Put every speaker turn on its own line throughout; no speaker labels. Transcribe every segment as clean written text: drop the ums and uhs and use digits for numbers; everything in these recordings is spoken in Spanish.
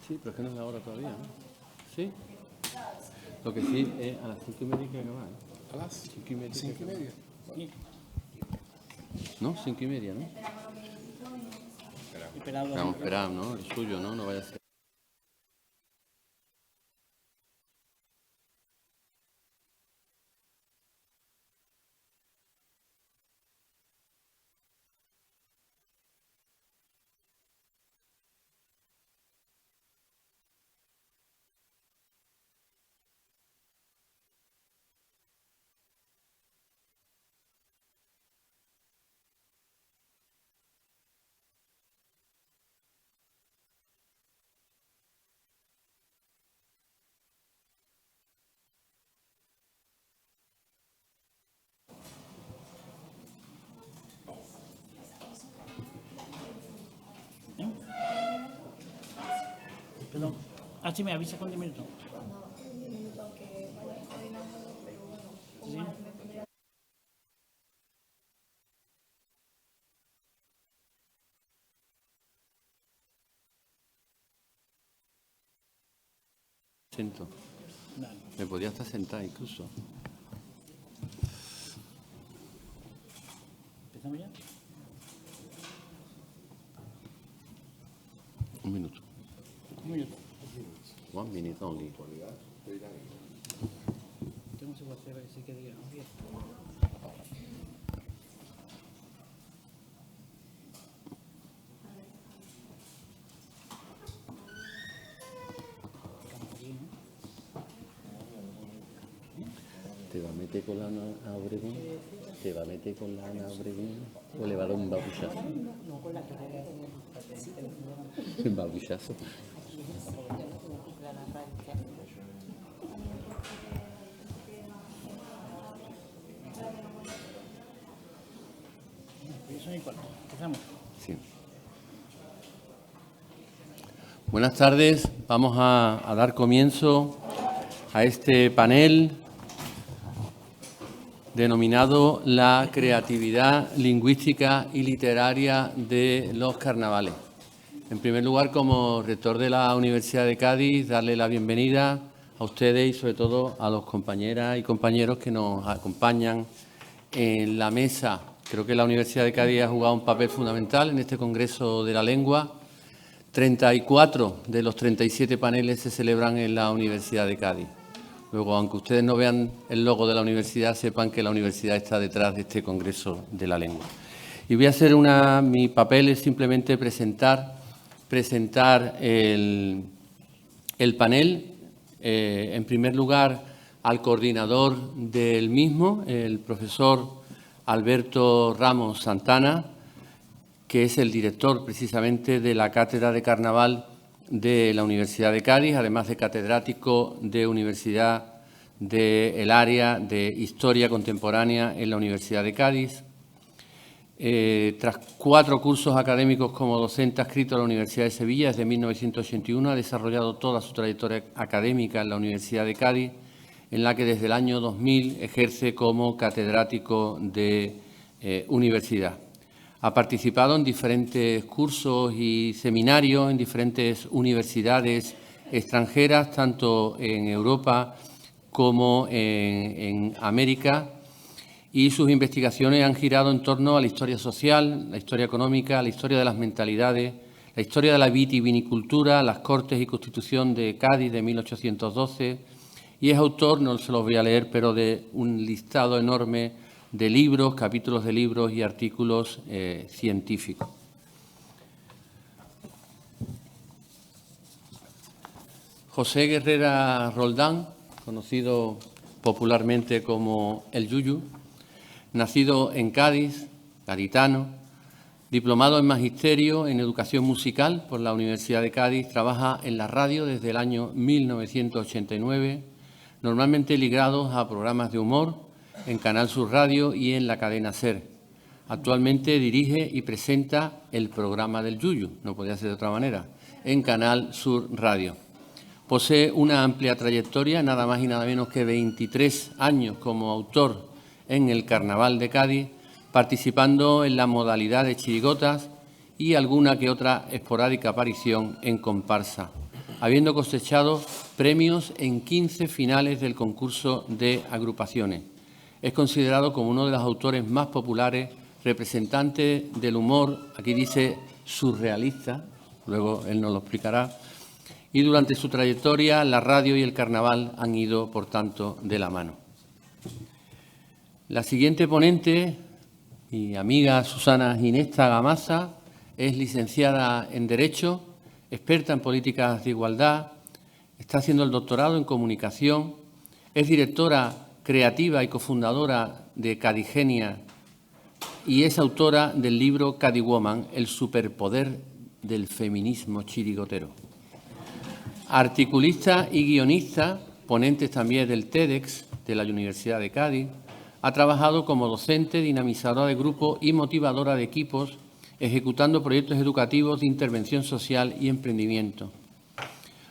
Sí, pero es que no es la hora todavía, ¿no? ¿Sí? Lo que sí es a las 5:30 hay que acabar, ¿no?
¿A las
5:30.
5:30? Bueno,
¿No? 5:30, ¿no? Vamos a esperar, ¿no? El suyo, ¿no? No vaya a ser.
Perdón. Ah, sí, me avisa con 10 minutos. Sí.
Siento.
Dale.
Me podía estar sentada incluso.
¿Empezamos ya?
Un minuto.
Un minuto.
1 minute only.
Tengo que hacer así que diga. Bien.
¿Te va a meter con la Ana Obregón? ¿Te va a meter con la Ana Obregón? ¿O le va a dar un babuchazo? Un babuchazo.
Eso no importa. Empezamos.
Sí. Buenas tardes. Vamos a dar comienzo a este panel denominado La creatividad lingüística y literaria de los carnavales. En primer lugar, como rector de la Universidad de Cádiz, darle la bienvenida a ustedes y sobre todo a los compañeras y compañeros que nos acompañan en la mesa. Creo que la Universidad de Cádiz ha jugado un papel fundamental en este Congreso de la Lengua. 34 de los 37 paneles se celebran en la Universidad de Cádiz. Luego, aunque ustedes no vean el logo de la universidad, sepan que la universidad está detrás de este Congreso de la Lengua. Y voy a hacer mi papel es simplemente presentar el panel. En primer lugar, al coordinador del mismo, el profesor Alberto Ramos Santana, que es el director precisamente de la Cátedra de Carnaval de la Universidad de Cádiz, además de catedrático de Universidad del área de Historia Contemporánea en la Universidad de Cádiz. Tras 4 cursos académicos como docente adscrito a la Universidad de Sevilla desde 1981, ha desarrollado toda su trayectoria académica en la Universidad de Cádiz, en la que desde el año 2000 ejerce como catedrático de universidad. Ha participado en diferentes cursos y seminarios en diferentes universidades extranjeras, tanto en Europa como en América, y sus investigaciones han girado en torno a la historia social, la historia económica, la historia de las mentalidades, la historia de la vitivinicultura, las Cortes y Constitución de Cádiz de 1812, y es autor, no se los voy a leer, pero de un listado enorme de libros, capítulos de libros y artículos científicos. José Guerrera Roldán, conocido popularmente como el Yuyu, nacido en Cádiz, gaditano, diplomado en Magisterio en Educación Musical por la Universidad de Cádiz, trabaja en la radio desde el año 1989, normalmente ligados a programas de humor en Canal Sur Radio y en la cadena SER. Actualmente dirige y presenta el programa del Yuyu, no podía ser de otra manera, en Canal Sur Radio. Posee una amplia trayectoria, nada más y nada menos que 23 años como autor en el Carnaval de Cádiz, participando en la modalidad de chirigotas y alguna que otra esporádica aparición en comparsa. habiendo cosechado premios en 15 finales del concurso de agrupaciones. Es considerado como uno de los autores más populares, representante del humor, aquí dice surrealista, luego él nos lo explicará, y durante su trayectoria la radio y el carnaval han ido, por tanto, de la mano. La siguiente ponente, mi amiga Susana Ginesta Gamasa, es licenciada en Derecho, experta en políticas de igualdad, está haciendo el doctorado en Comunicación, es directora creativa y cofundadora de Cadigenia y es autora del libro Cadiwoman, el superpoder del feminismo chirigotero. Articulista y guionista, ponente también del TEDx de la Universidad de Cádiz, ha trabajado como docente, dinamizadora de grupos y motivadora de equipos, ejecutando proyectos educativos de intervención social y emprendimiento.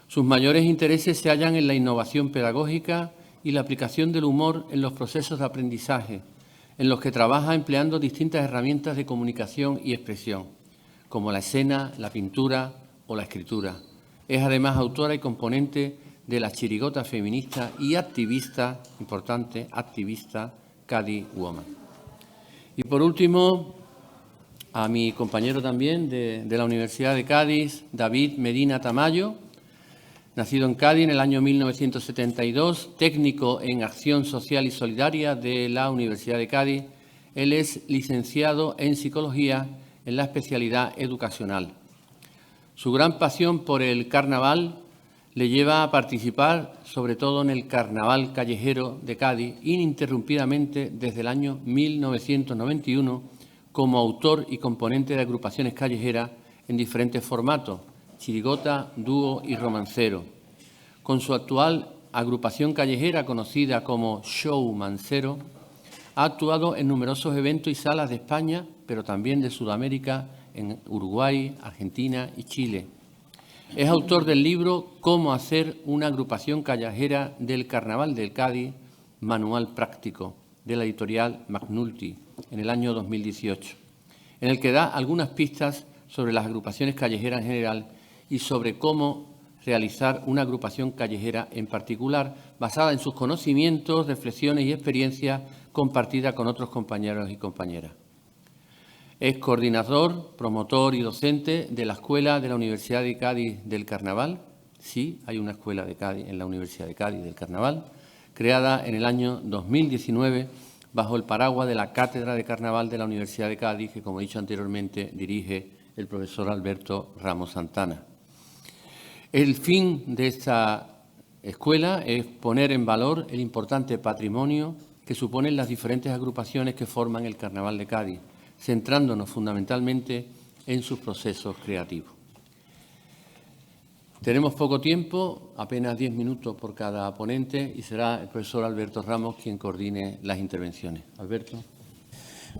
Sus mayores intereses se hallan en la innovación pedagógica y la aplicación del humor en los procesos de aprendizaje, en los que trabaja empleando distintas herramientas de comunicación y expresión, como la escena, la pintura o la escritura. Es además autora y componente de la chirigota feminista y activista, importante, activista, Cadiwoman. Y por último, a mi compañero también de la Universidad de Cádiz, David Medina Tamayo, nacido en Cádiz en el año 1972, técnico en Acción Social y Solidaria de la Universidad de Cádiz. Él es licenciado en Psicología en la especialidad educacional. Su gran pasión por el carnaval le lleva a participar, sobre todo en el Carnaval Callejero de Cádiz, ininterrumpidamente desde el año 1991, como autor y componente de agrupaciones callejeras en diferentes formatos, chirigota, dúo y romancero. Con su actual agrupación callejera, conocida como Show Mancero, ha actuado en numerosos eventos y salas de España, pero también de Sudamérica, en Uruguay, Argentina y Chile. Es autor del libro Cómo hacer una agrupación callejera del Carnaval del Cádiz, manual práctico, de la editorial McNulty, en el año 2018, en el que da algunas pistas sobre las agrupaciones callejeras en general y sobre cómo realizar una agrupación callejera en particular, basada en sus conocimientos, reflexiones y experiencias compartidas con otros compañeros y compañeras. Es coordinador, promotor y docente de la Escuela de la Universidad de Cádiz del Carnaval. Sí, hay una escuela de Cádiz en la Universidad de Cádiz del Carnaval, creada en el año 2019 bajo el paraguas de la Cátedra de Carnaval de la Universidad de Cádiz, que, como he dicho anteriormente, dirige el profesor Alberto Ramos Santana. El fin de esta escuela es poner en valor el importante patrimonio que suponen las diferentes agrupaciones que forman el Carnaval de Cádiz, centrándonos fundamentalmente en sus procesos creativos. Tenemos poco tiempo, apenas 10 minutos por cada ponente, y será el profesor Alberto Ramos quien coordine las intervenciones. Alberto.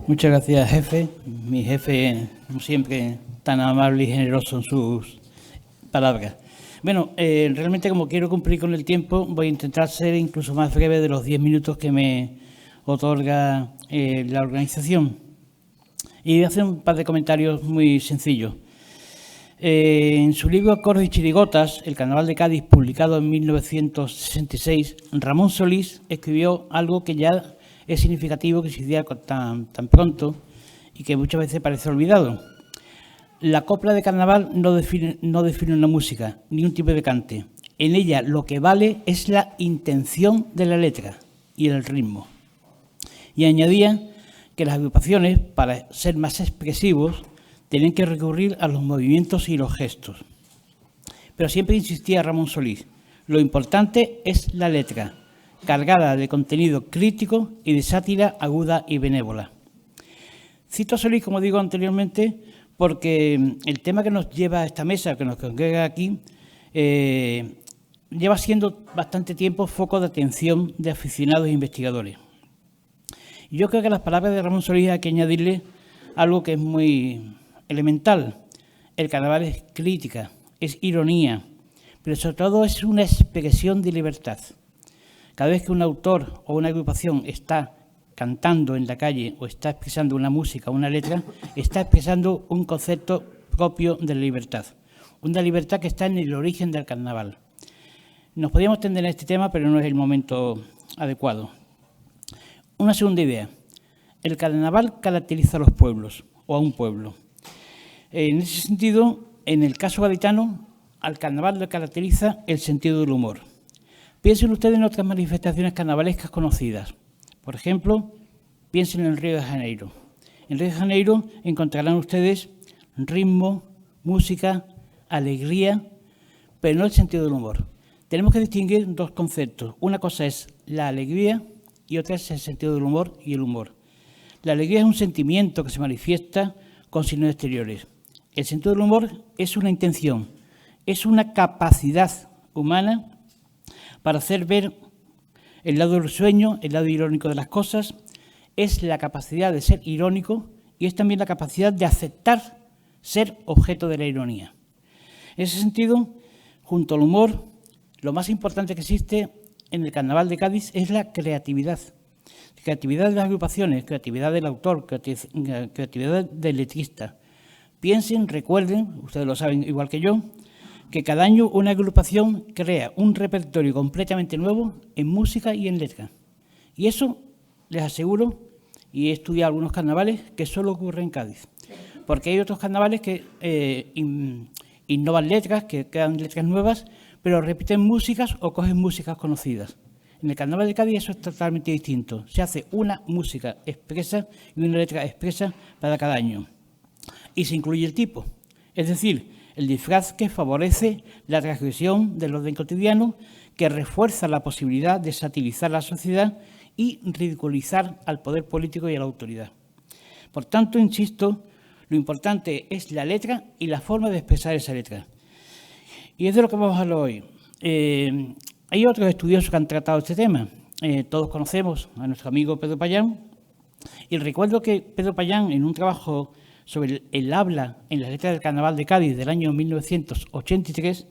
Muchas gracias, jefe. Mi jefe, como siempre, tan amable y generoso en sus palabras. Bueno, realmente, como quiero cumplir con el tiempo, voy a intentar ser incluso más breve de los 10 minutos que me otorga la organización. Y voy a hacer un par de comentarios muy sencillos. En su libro Coros y Chirigotas, El Carnaval de Cádiz, publicado en 1966, Ramón Solís escribió algo que ya es significativo que se hiciera tan pronto y que muchas veces parece olvidado. La copla de carnaval no define una música, ni un tipo de cante. En ella lo que vale es la intención de la letra y el ritmo. Y añadía que las agrupaciones, para ser más expresivos, tenían que recurrir a los movimientos y los gestos. Pero siempre insistía Ramón Solís, lo importante es la letra, cargada de contenido crítico y de sátira aguda y benévola. Cito a Solís, como digo anteriormente, porque el tema que nos lleva a esta mesa, que nos congrega aquí, lleva siendo bastante tiempo foco de atención de aficionados e investigadores. Y yo creo que a las palabras de Ramón Solís hay que añadirle algo que es muy elemental. El carnaval es crítica, es ironía, pero sobre todo es una expresión de libertad. Cada vez que un autor o una agrupación está cantando en la calle o está expresando una música o una letra, está expresando un concepto propio de la libertad. una libertad que está en el origen del carnaval. Nos podríamos extender en este tema, pero no es el momento adecuado. Una segunda idea. El carnaval caracteriza a los pueblos o a un pueblo. En ese sentido, en el caso gaditano, al carnaval le caracteriza el sentido del humor. Piensen ustedes en otras manifestaciones carnavalescas conocidas. Por ejemplo, piensen en el Río de Janeiro. En Río de Janeiro encontrarán ustedes ritmo, música, alegría, pero no el sentido del humor. Tenemos que distinguir dos conceptos. Una cosa es la alegría y otra es el sentido del humor y el humor. La alegría es un sentimiento que se manifiesta con signos exteriores. El sentido del humor es una intención, es una capacidad humana para hacer ver el lado risueño, el lado irónico de las cosas, es la capacidad de ser irónico y es también la capacidad de aceptar ser objeto de la ironía. En ese sentido, junto al humor, lo más importante que existe en el Carnaval de Cádiz es la creatividad. Creatividad de las agrupaciones, creatividad del autor, creatividad del letrista. Piensen, recuerden, ustedes lo saben igual que yo, que cada año una agrupación crea un repertorio completamente nuevo en música y en letra. Y eso, les aseguro, y he estudiado algunos carnavales, que solo ocurre en Cádiz. Porque hay otros carnavales que innovan letras, que crean letras nuevas, pero repiten músicas o cogen músicas conocidas. En el Carnaval de Cádiz eso es totalmente distinto. Se hace una música expresa y una letra expresa para cada año. Y se incluye el tipo, es decir, el disfraz que favorece la transgresión del orden cotidiano, que refuerza la posibilidad de satirizar la sociedad y ridiculizar al poder político y a la autoridad. Por tanto, insisto, lo importante es la letra y la forma de expresar esa letra. Y es de lo que vamos a hablar hoy. Hay otros estudiosos que han tratado este tema. Todos conocemos a nuestro amigo Pedro Payán. Y recuerdo que Pedro Payán, en un trabajo sobre el habla en las letras del Carnaval de Cádiz del año 1983,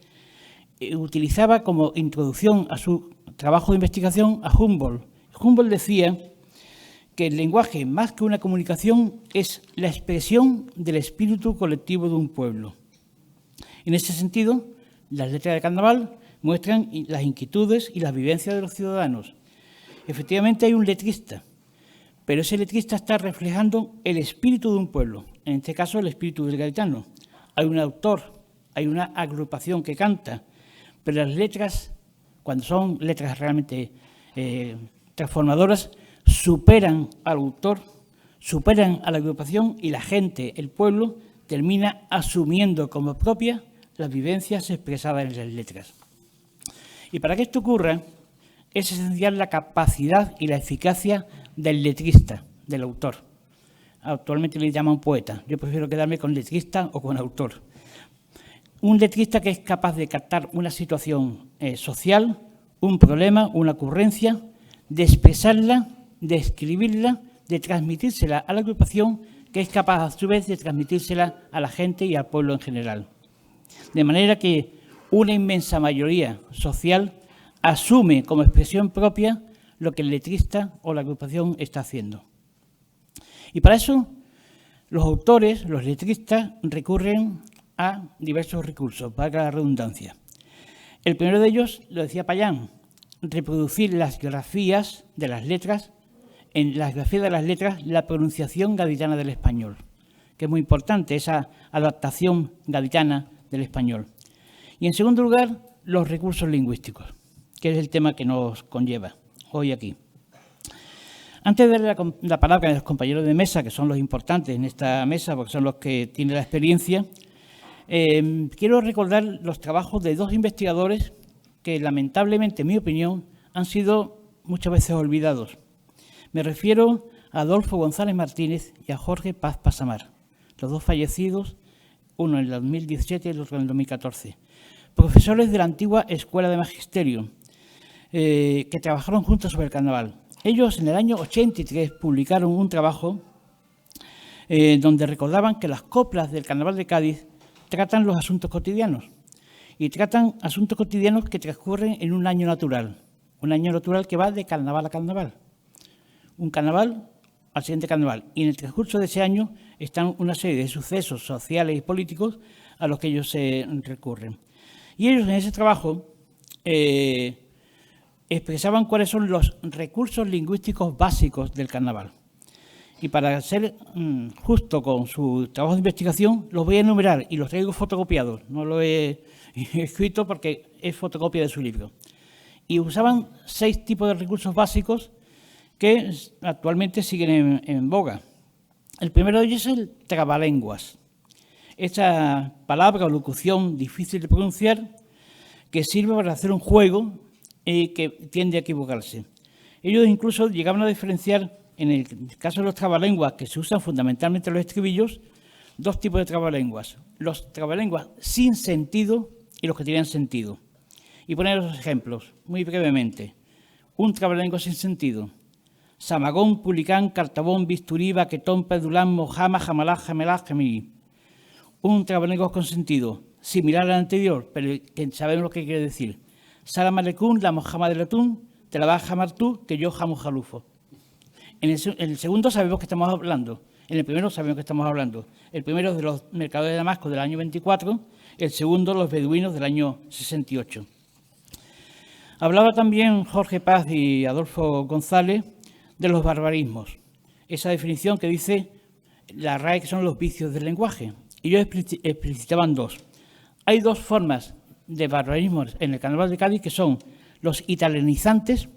utilizaba como introducción a su trabajo de investigación a Humboldt. Humboldt decía que el lenguaje, más que una comunicación, es la expresión del espíritu colectivo de un pueblo. En ese sentido, las letras del carnaval muestran las inquietudes y las vivencias de los ciudadanos. Efectivamente hay un letrista, pero ese letrista está reflejando el espíritu de un pueblo, en este caso el espíritu del gaditano. Hay un autor, hay una agrupación que canta, pero las letras, cuando son letras realmente transformadoras, superan al autor, superan a la agrupación y la gente, el pueblo, termina asumiendo como propia las vivencias expresadas en las letras. Y para que esto ocurra, es esencial la capacidad y la eficacia del letrista, del autor. Actualmente le llaman poeta. Yo prefiero quedarme con letrista o con autor. Un letrista que es capaz de captar una situación social, un problema, una ocurrencia, de expresarla, de escribirla, de transmitírsela a la agrupación, que es capaz a su vez de transmitírsela a la gente y al pueblo en general. De manera que una inmensa mayoría social asume como expresión propia lo que el letrista o la agrupación está haciendo. Y para eso los autores, los letristas, recurren a diversos recursos, valga la redundancia. El primero de ellos, lo decía Payán, reproducir las grafías de las letras, en las grafías de las letras, la pronunciación gaditana del español, que es muy importante, esa adaptación gaditana del español. Y en segundo lugar, los recursos lingüísticos, que es el tema que nos conlleva hoy aquí. Antes de darle la palabra a los compañeros de mesa, que son los importantes en esta mesa, porque son los que tienen la experiencia, quiero recordar los trabajos de dos investigadores que, lamentablemente, en mi opinión, han sido muchas veces olvidados. Me refiero a Adolfo González Martínez y a Jorge Paz Pasamar, los dos fallecidos, uno en el 2017 y el otro en el 2014, profesores de la antigua Escuela de Magisterio, que trabajaron juntos sobre el carnaval. Ellos en el año 83 publicaron un trabajo donde recordaban que las coplas del Carnaval de Cádiz tratan los asuntos cotidianos y tratan asuntos cotidianos que transcurren en un año natural que va de carnaval a carnaval, un carnaval al siguiente carnaval, y en el transcurso de ese año están una serie de sucesos sociales y políticos a los que ellos se recurren. Y ellos en ese trabajo expresaban cuáles son los recursos lingüísticos básicos del carnaval. Y para ser justo con su trabajo de investigación, los voy a enumerar y los traigo fotocopiados. No lo he escrito porque es fotocopia de su libro. Y usaban 6 tipos de recursos básicos que actualmente siguen en boga. El primero de ellos es el trabalenguas. Esta palabra o locución difícil de pronunciar que sirve para hacer un juego que tiende a equivocarse. Ellos incluso llegaban a diferenciar, en el caso de los trabalenguas, que se usan fundamentalmente en los estribillos, 2 tipos de trabalenguas. Los trabalenguas sin sentido y los que tenían sentido. Y poner los ejemplos, muy brevemente. Un trabalengua sin sentido. Samagón, Pulicán, Cartabón, Bisturí, Baquetón, Pedulán, Mojama, Jamalá, Jamelá, Gemini. Un trabalengua con sentido, similar al anterior, pero que sabemos lo que quiere decir. Salamalecún, la Mojama del atún, te la vas a jamar tú, que yo jamo jalufo. En el segundo sabemos que estamos hablando. En el primero sabemos que estamos hablando. El primero es de los mercados de Damasco del año 24, el segundo los beduinos del año 68. Hablaba también Jorge Paz y Adolfo González de los barbarismos. Esa definición que dice la RAE, que son los vicios del lenguaje. Y ellos explicitaban 2. Hay 2 formas de barbarismos en el Carnaval de Cádiz, que son los italianizantes,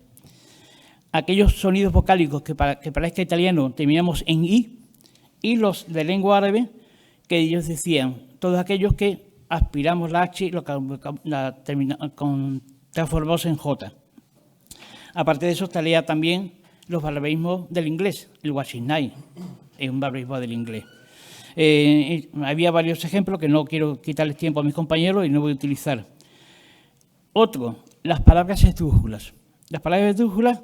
aquellos sonidos vocálicos que parezca italiano terminamos en i, y los de lengua árabe, que ellos decían, todos aquellos que aspiramos la h y transformamos en j. Aparte de eso, estaría también los barbarismos del inglés, el washing night, es un barbarismo del inglés. Había varios ejemplos que no quiero quitarles tiempo a mis compañeros y no voy a utilizar. Otro, las palabras esdrújulas. Las palabras esdrújulas,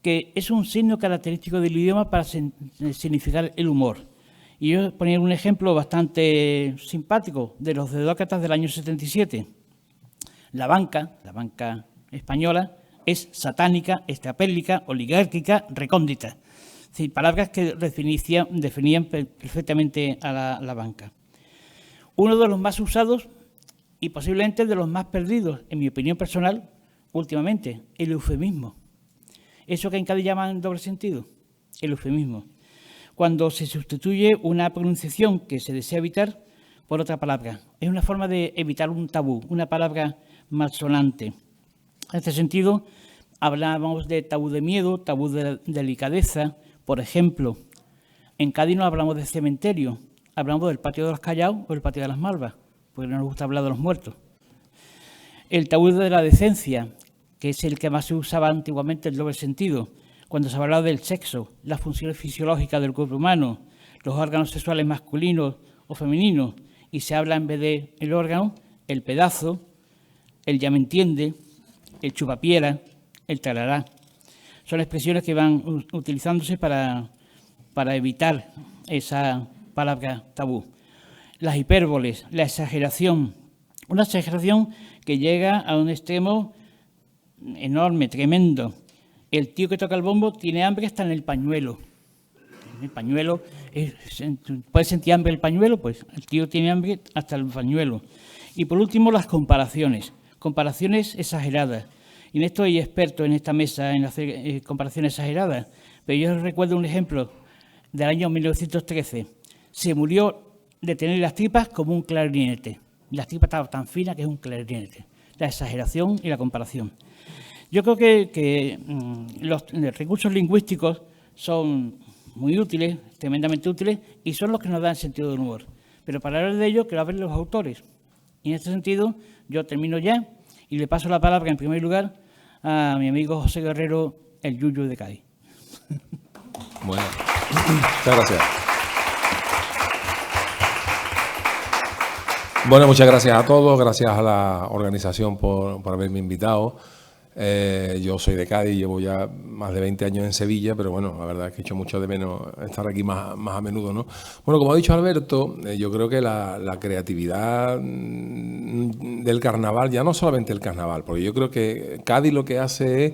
que es un signo característico del idioma para significar el humor. Y yo ponía un ejemplo bastante simpático de los dedócratas del año 77. La banca española, es satánica, estrapélica, oligárquica, recóndita. Es decir, palabras que definían perfectamente a la banca. Uno de los más usados y posiblemente de los más perdidos, en mi opinión personal, últimamente, el eufemismo. Eso que en Cádiz llaman doble sentido, el eufemismo. Cuando se sustituye una pronunciación que se desea evitar por otra palabra. Es una forma de evitar un tabú, una palabra malsonante. En este sentido, hablábamos de tabú de miedo, tabú de delicadeza. Por ejemplo, en Cádiz no hablamos de cementerio, hablamos del patio de los Callaos o el patio de las Malvas, porque no nos gusta hablar de los muertos. El tabú de la decencia, que es el que más se usaba antiguamente en doble sentido, cuando se hablaba del sexo, las funciones fisiológicas del cuerpo humano, los órganos sexuales masculinos o femeninos, y se habla en vez de el órgano, el pedazo, el ya me entiende, el chupapiera, el talará. Son expresiones que van utilizándose para evitar esa palabra tabú. Las hipérboles, la exageración, una exageración que llega a un extremo enorme, tremendo. El tío que toca el bombo tiene hambre hasta en el pañuelo. El pañuelo, ¿puede sentir hambre el pañuelo? Pues el tío tiene hambre hasta el pañuelo. Y por último, las comparaciones exageradas. Y en esto hay expertos en esta mesa en hacer comparaciones exageradas. Pero yo recuerdo un ejemplo del año 1913. Se murió de tener las tripas como un clarinete. Las tripas estaban tan finas que es un clarinete. La exageración y la comparación. Yo creo que los recursos lingüísticos son muy útiles, tremendamente útiles, y son los que nos dan sentido del humor. Pero para hablar de ello, quiero hablar de los autores. Y en este sentido, yo termino ya y le paso la palabra, en primer lugar, a mi amigo José Guerrero, el Yuyu de Cádiz.
Bueno, muchas gracias. Bueno, muchas gracias a todos, gracias a la organización por haberme invitado. Yo soy de Cádiz, llevo ya más de 20 años en Sevilla, pero bueno, la verdad es que he hecho mucho de menos estar aquí más a menudo, ¿no? Bueno, como ha dicho Alberto, yo creo que la creatividad del carnaval, ya no solamente el carnaval, porque yo creo que Cádiz lo que hace es,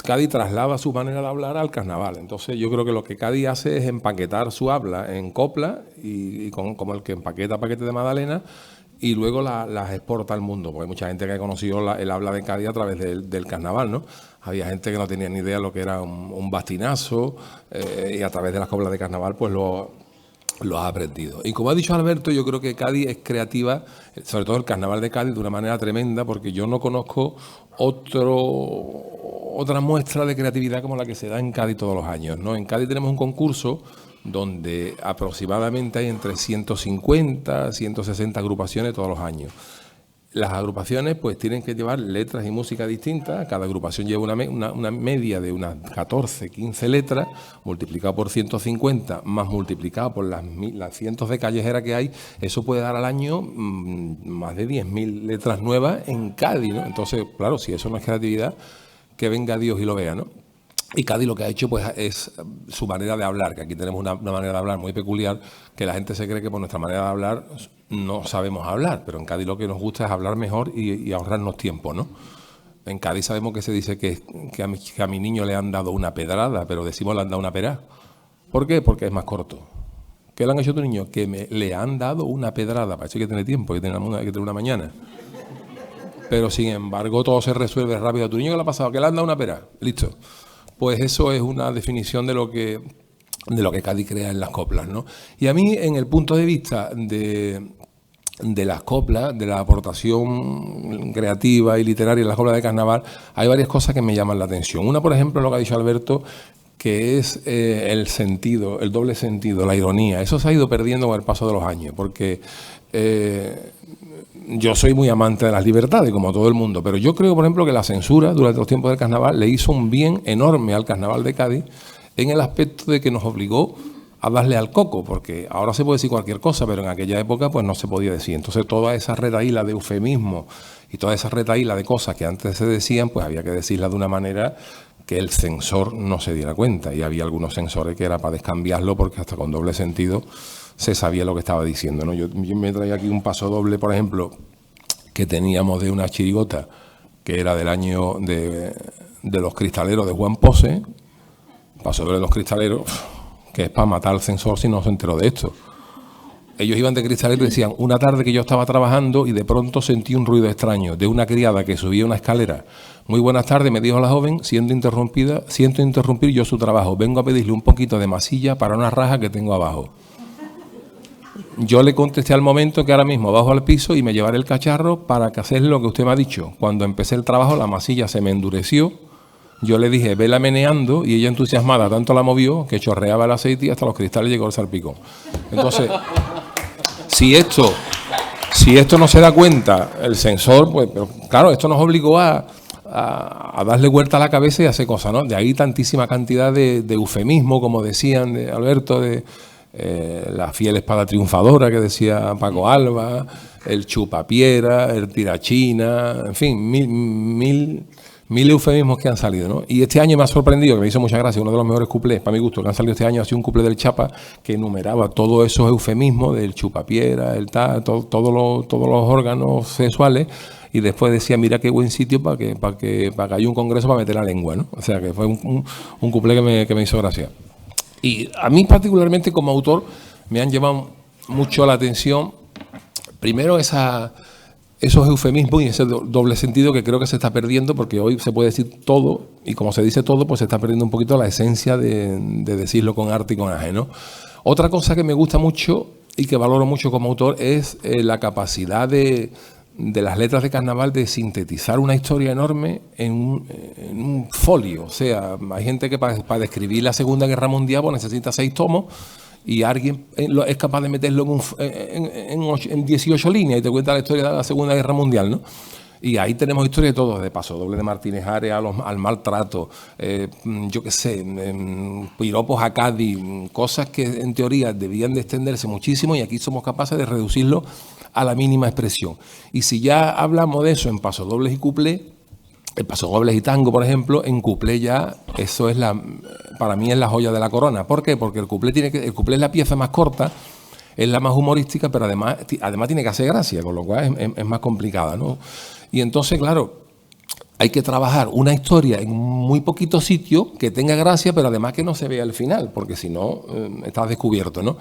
Cádiz traslada su manera de hablar al carnaval. Entonces yo creo que lo que Cádiz hace es empaquetar su habla en copla y como el que empaqueta paquete de magdalena, y luego las exporta al mundo, porque hay mucha gente que ha conocido el habla de Cádiz a través del carnaval, ¿no? Había gente que no tenía ni idea de lo que era un bastinazo, y a través de las coplas de carnaval pues lo ha aprendido. Y como ha dicho Alberto, yo creo que Cádiz es creativa, sobre todo el carnaval de Cádiz, de una manera tremenda, porque yo no conozco otra muestra de creatividad como la que se da en Cádiz todos los años, ¿no? En Cádiz tenemos un concurso donde aproximadamente hay entre 150, 160 agrupaciones todos los años. Las agrupaciones pues tienen que llevar letras y música distintas, cada agrupación lleva una media de unas 14, 15 letras, multiplicado por 150, más multiplicado por las cientos de callejeras que hay, eso puede dar al año más de 10.000 letras nuevas en Cádiz, ¿no? Entonces, claro, si eso no es creatividad, que venga Dios y lo vea, ¿no? Y Cádiz lo que ha hecho pues es su manera de hablar, que aquí tenemos una manera de hablar muy peculiar, que la gente se cree que por nuestra manera de hablar no sabemos hablar, pero en Cádiz lo que nos gusta es hablar mejor y ahorrarnos tiempo, ¿no? En Cádiz sabemos que se dice que a mi niño le han dado una pedrada, pero decimos le han dado una pera. ¿Por qué? Porque es más corto. ¿Qué le han hecho a tu niño? Que le han dado una pedrada. Parece que tiene tiempo, que tiene una mañana. Pero sin embargo todo se resuelve rápido. ¿A tu niño qué le ha pasado? Que le han dado una pera. Listo. Pues eso es una definición de lo que Cádiz crea en las coplas, ¿no? Y a mí, en el punto de vista de las coplas, de la aportación creativa y literaria en las coplas de carnaval, hay varias cosas que me llaman la atención. Una, por ejemplo, lo que ha dicho Alberto, que es el sentido, el doble sentido, la ironía. Eso se ha ido perdiendo con el paso de los años, porque yo soy muy amante de las libertades, como todo el mundo, pero yo creo, por ejemplo, que la censura durante los tiempos del carnaval le hizo un bien enorme al carnaval de Cádiz en el aspecto de que nos obligó a darle al coco, porque ahora se puede decir cualquier cosa, pero en aquella época pues no se podía decir. Entonces toda esa retahíla de eufemismo y toda esa retahíla de cosas que antes se decían, pues había que decirlas de una manera que el censor no se diera cuenta. Y había algunos censores que era para descambiarlo, porque hasta con doble sentido se sabía lo que estaba diciendo, ¿no? Yo me traía aquí un paso doble, por ejemplo, que teníamos de una chirigota que era del año de los cristaleros de Juan Pose, paso doble de los cristaleros, que es para matar al censor si no se enteró de esto. Ellos iban de cristalero y decían: una tarde que yo estaba trabajando y de pronto sentí un ruido extraño de una criada que subía una escalera. Muy buenas tardes, me dijo la joven, siento interrumpir yo su trabajo. Vengo a pedirle un poquito de masilla para una raja que tengo abajo. Yo le contesté al momento que ahora mismo bajo al piso y me llevaré el cacharro para que hacer lo que usted me ha dicho. Cuando empecé el trabajo la masilla se me endureció. Yo le dije, vela meneando, y ella entusiasmada tanto la movió que chorreaba el aceite y hasta los cristales llegó el salpicón. Entonces, si esto no se da cuenta el censor, pues pero, claro, esto nos obligó a darle vuelta a la cabeza y hacer cosas, ¿no? De ahí tantísima cantidad de eufemismo, como decían de Alberto, de la fiel espada triunfadora que decía Paco Alba, el chupapiera, el tirachina, en fin, mil eufemismos que han salido, ¿no? Y este año me ha sorprendido, que me hizo mucha gracia, uno de los mejores cuplés, para mi gusto, que han salido este año, ha sido un cuplé del Chapa que enumeraba todos esos eufemismos del chupapiera, el tal, todos los órganos sexuales, y después decía, mira qué buen sitio para que haya un congreso para meter la lengua, ¿no? O sea, que fue un cuplé que me hizo gracia. Y a mí particularmente como autor me han llevado mucho la atención, primero esos eufemismos y ese doble sentido que creo que se está perdiendo, porque hoy se puede decir todo, y como se dice todo, pues se está perdiendo un poquito la esencia de decirlo con arte y con aje, ¿no? Otra cosa que me gusta mucho y que valoro mucho como autor es la capacidad de las letras de carnaval de sintetizar una historia enorme en un folio. O sea, hay gente que para describir la Segunda Guerra Mundial pues necesita 6 tomos, y alguien es capaz de meterlo en 18 líneas y te cuenta la historia de la Segunda Guerra Mundial, ¿no? Y ahí tenemos historia de todo, de Paso Doble de Martínez Ares al maltrato, yo qué sé, piropos a Cádiz, cosas que en teoría debían de extenderse muchísimo y aquí somos capaces de reducirlo a la mínima expresión. Y si ya hablamos de eso en pasodobles y cuplé, el pasodobles y tango, por ejemplo, en cuplé ya, eso es para mí es la joya de la corona. ¿Por qué? Porque el cuplé es la pieza más corta, es la más humorística, pero además tiene que hacer gracia, con lo cual es más complicada, ¿no? Y entonces, claro, hay que trabajar una historia en muy poquito sitio que tenga gracia, pero además que no se vea al final, porque si no, estás descubierto, ¿no?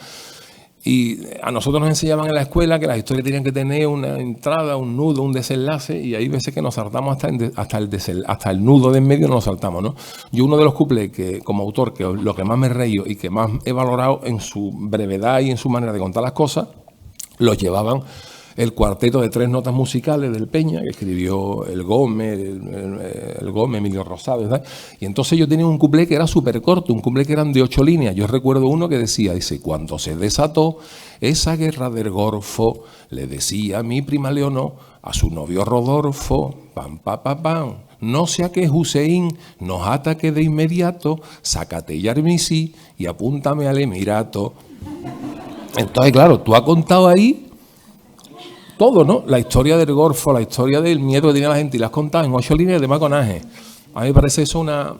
Y a nosotros nos enseñaban en la escuela que las historias tenían que tener una entrada, un nudo, un desenlace, y hay veces que nos saltamos hasta el nudo de en medio, nos saltamos, ¿no? Yo uno de los cuplés que como autor, que lo que más me he reído y que más he valorado en su brevedad y en su manera de contar las cosas, los llevaban el cuarteto de 3 notas musicales del Peña, que escribió el Gómez, Emilio Rosado, ¿verdad? Y entonces yo tenía un cuplé que era súper corto, un cuplé que eran de 8 líneas. Yo recuerdo uno que decía, cuando se desató esa guerra del Golfo, le decía a mi prima Leonor, a su novio Rodolfo, pam, pam, pam, pam, no sea que Hussein nos ataque de inmediato, sácate ya el misil y apúntame al Emirato. Entonces, claro, tú has contado ahí todo, ¿no? La historia del Golfo, la historia del miedo que tenía la gente, y la has contado en 8 líneas de maconaje. A mí me parece eso una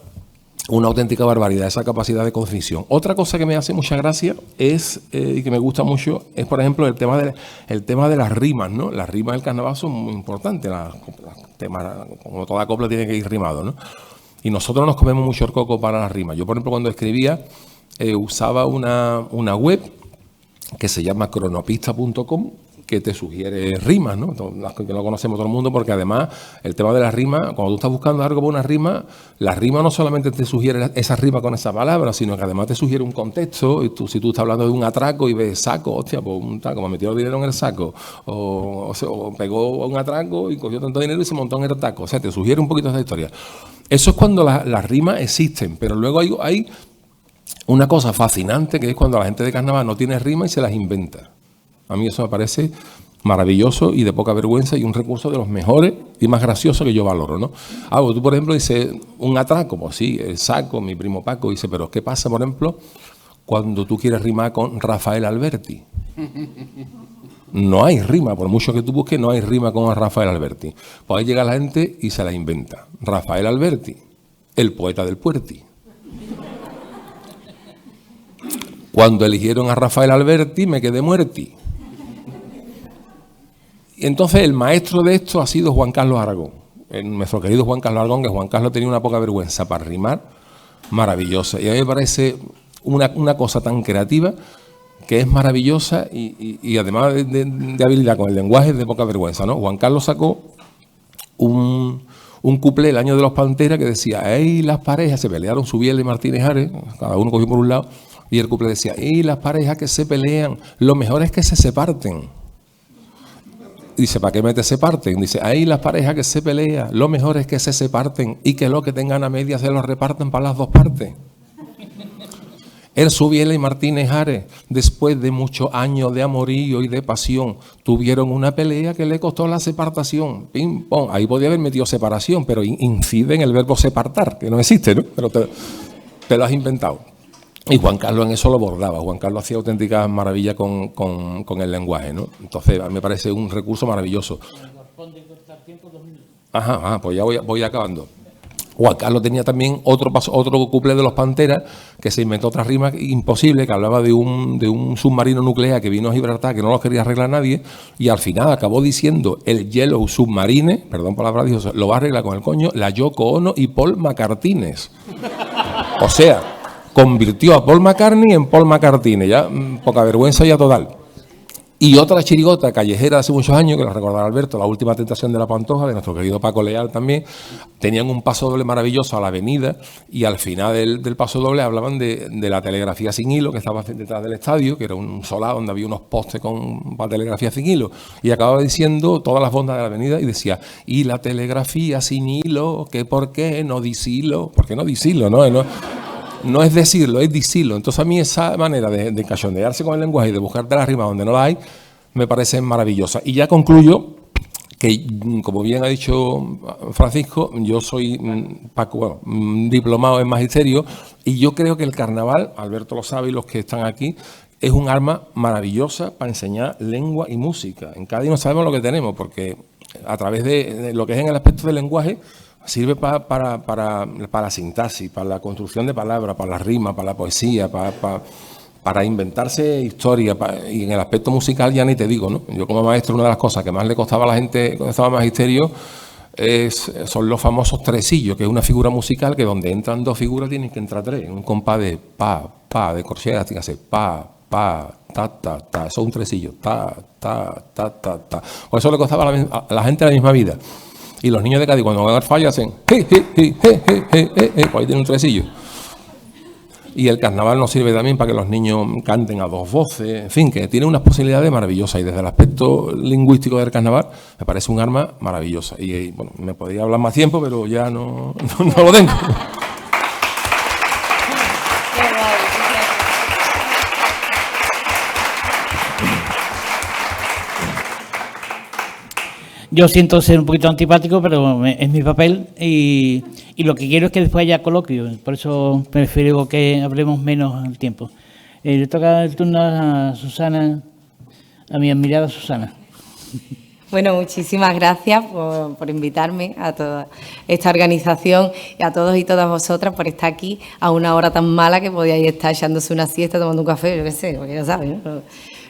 auténtica barbaridad, esa capacidad de concisión. Otra cosa que me hace mucha gracia es, y que me gusta mucho, es, por ejemplo, el tema de las rimas, ¿no? Las rimas del carnaval son muy importantes. Como toda copla tiene que ir rimado, ¿no? Y nosotros nos comemos mucho el coco para las rimas. Yo, por ejemplo, cuando escribía, usaba una web que se llama cronopista.com, que te sugiere rimas, ¿no? Que lo conocemos todo el mundo, porque además el tema de las rimas, cuando tú estás buscando algo para una rima, la rima no solamente te sugiere esa rima con esa palabra, sino que además te sugiere un contexto. Y si tú estás hablando de un atraco y ves saco, hostia, pues un taco, me metió el dinero en el saco, o pegó un atraco y cogió tanto dinero y se montó en el taco. O sea, te sugiere un poquito esa historia. Eso es cuando las rimas existen, pero luego hay una cosa fascinante, que es cuando la gente de carnaval no tiene rima y se las inventa. A mí eso me parece maravilloso y de poca vergüenza, y un recurso de los mejores y más graciosos que yo valoro, ¿no? Tú, por ejemplo, dices un atraco, pues sí, el saco, mi primo Paco, dice, pero ¿qué pasa, por ejemplo, cuando tú quieres rimar con Rafael Alberti? No hay rima, por mucho que tú busques, no hay rima con Rafael Alberti. Pues ahí llega la gente y se la inventa. Rafael Alberti, el poeta del Puerti. Cuando eligieron a Rafael Alberti, me quedé muerti. Entonces el maestro de esto ha sido Juan Carlos Aragón, nuestro querido Juan Carlos Aragón, que Juan Carlos tenía una poca vergüenza para rimar maravillosa. Y a mí me parece una cosa tan creativa, que es maravillosa y además de habilidad con el lenguaje, de poca vergüenza, ¿no? Juan Carlos sacó un cuplé el año de los Panteras que decía, ¡ey, las parejas! Se pelearon Subiela y Martínez Ares, cada uno cogió por un lado, y el cuplé decía, ¡ey, las parejas que se pelean! Lo mejor es que se separten. Dice, ¿para qué me se parten? Dice, ahí las parejas que se pelean, lo mejor es que se separten y que lo que tengan a medias se lo reparten para las dos partes. El Subiela y Martínez Ares, después de muchos años de amorío y de pasión, tuvieron una pelea que le costó la separación. Pim, pom. Ahí podía haber metido separación, pero incide en el verbo separtar, que no existe, ¿no? Pero te lo has inventado. Y Juan Carlos en eso lo bordaba. Juan Carlos hacía auténticas maravillas con el lenguaje, ¿no? Entonces, a mí me parece un recurso maravilloso. Ajá, pues ya voy acabando. Juan Carlos tenía también otro cuplé de los Panteras, que se inventó otra rima imposible, que hablaba de un submarino nuclear que vino a Gibraltar, que no lo quería arreglar nadie, y al final acabó diciendo el Yellow Submarine, perdón por la palabra, dijo, lo va a arreglar con el coño la Yoko Ono y Paul McCartney. O sea, convirtió a Paul McCartney en Paul McCartney, ya poca vergüenza ya total. Y otra chirigota callejera de hace muchos años, que la recordará Alberto, La última tentación de la Pantoja, de nuestro querido Paco Leal también, tenían un paso doble maravilloso a la avenida, y al final del paso doble hablaban de la telegrafía sin hilo, que estaba detrás del estadio, que era un solar donde había unos postes para telegrafía sin hilo, y acababa diciendo todas las bondas de la avenida, y decía, y la telegrafía sin hilo, que por qué no disilo, ¿por qué no disilo? No es decirlo, es decirlo. Entonces a mí esa manera de cachondearse con el lenguaje y de buscarte la rima donde no la hay, me parece maravillosa. Y ya concluyo que, como bien ha dicho Francisco, yo soy diplomado en magisterio, y yo creo que el carnaval, Alberto lo sabe y los que están aquí, es un arma maravillosa para enseñar lengua y música. En Cádiz no sabemos lo que tenemos, porque a través de lo que es en el aspecto del lenguaje, sirve para la sintaxis, para la construcción de palabras, para la rima, para la poesía, para inventarse historia, y en el aspecto musical ya ni te digo, ¿no? Yo como maestro, una de las cosas que más le costaba a la gente cuando estaba en magisterio son los famosos tresillos, que es una figura musical que donde entran dos figuras tienen que entrar tres, un compás de pa, de corchea, tiene que hacer pa, pa, ta, ta, ta. Eso es un tresillo, ta, ta, ta, ta, ta. O eso le costaba a la gente la misma vida. Y los niños de Cádiz, cuando van a dar falla, hacen pues ahí tiene un tresillo. Y el carnaval nos sirve también para que los niños canten a dos voces, en fin, que tiene unas posibilidades maravillosas. Y desde el aspecto lingüístico del carnaval, me parece un arma maravillosa. Y bueno, me podría hablar más tiempo, pero ya no lo tengo.
Yo siento ser un poquito antipático, pero es mi papel y lo que quiero es que después haya coloquio. Por eso prefiero que hablemos menos al tiempo. Le toca el turno a Susana, a mi admirada Susana.
Bueno, muchísimas gracias por invitarme a toda esta organización y a todos y todas vosotras por estar aquí a una hora tan mala que podíais estar echándose una siesta, tomando un café, yo qué sé, porque ya sabes, ¿no?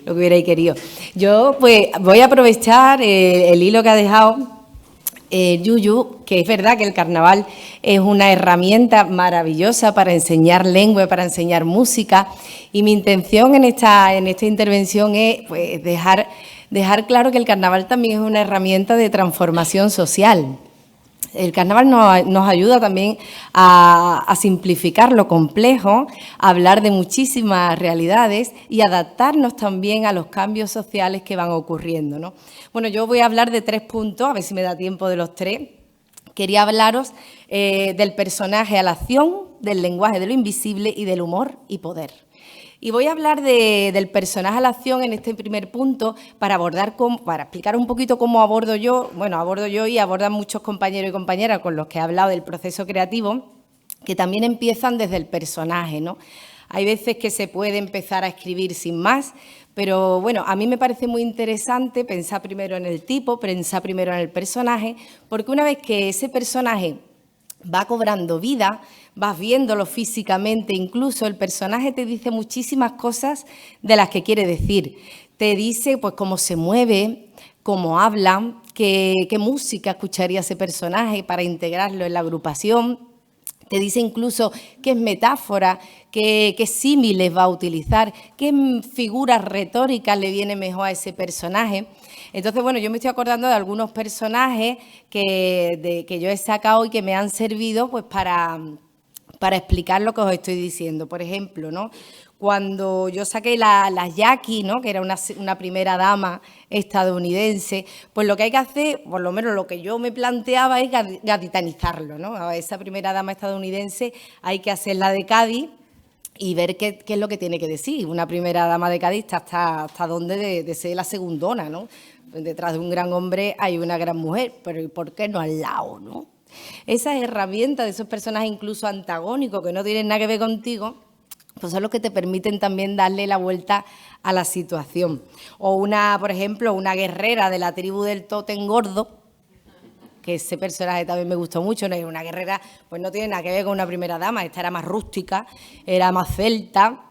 Lo que hubierais querido. Yo pues voy a aprovechar el hilo que ha dejado Yuyu, que es verdad que el carnaval es una herramienta maravillosa para enseñar lengua, para enseñar música, y mi intención en esta intervención es pues dejar claro que el carnaval también es una herramienta de transformación social. El carnaval nos ayuda también a simplificar lo complejo, a hablar de muchísimas realidades y adaptarnos también a los cambios sociales que van ocurriendo, ¿no? Bueno, yo voy a hablar de 3 puntos, a ver si me da tiempo de los 3. Quería hablaros del personaje a la acción, del lenguaje de lo invisible y del humor y poder. Y voy a hablar del personaje a la acción en este primer punto para explicar un poquito cómo abordo yo y abordan muchos compañeros y compañeras con los que he hablado del proceso creativo, que también empiezan desde el personaje, ¿no? Hay veces que se puede empezar a escribir sin más, pero bueno, a mí me parece muy interesante pensar primero en el tipo, pensar primero en el personaje, porque una vez que ese personaje va cobrando vida, vas viéndolo físicamente, incluso el personaje te dice muchísimas cosas de las que quiere decir. Te dice pues cómo se mueve, cómo habla, qué música escucharía ese personaje para integrarlo en la agrupación. Te dice incluso qué es metáfora, qué símiles va a utilizar, qué figuras retóricas le viene mejor a ese personaje. Entonces, bueno, yo me estoy acordando de algunos personajes que yo he sacado y que me han servido pues para explicar lo que os estoy diciendo. Por ejemplo, ¿no? Cuando yo saqué la Jackie, ¿no? Que era una primera dama estadounidense, pues lo que hay que hacer, por lo menos lo que yo me planteaba, es gaditanizarlo, ¿no? A esa primera dama estadounidense hay que hacerla de Cádiz y ver qué es lo que tiene que decir. Una primera dama de Cádiz está hasta donde de ser la segundona, ¿no? Detrás de un gran hombre hay una gran mujer, pero ¿y por qué no al lado, no? Esas herramientas de esos personajes incluso antagónicos que no tienen nada que ver contigo, pues son los que te permiten también darle la vuelta a la situación. O por ejemplo, una guerrera de la tribu del Tótem Gordo, que ese personaje también me gustó mucho, ¿no? Una guerrera pues no tiene nada que ver con una primera dama, esta era más rústica, era más celta,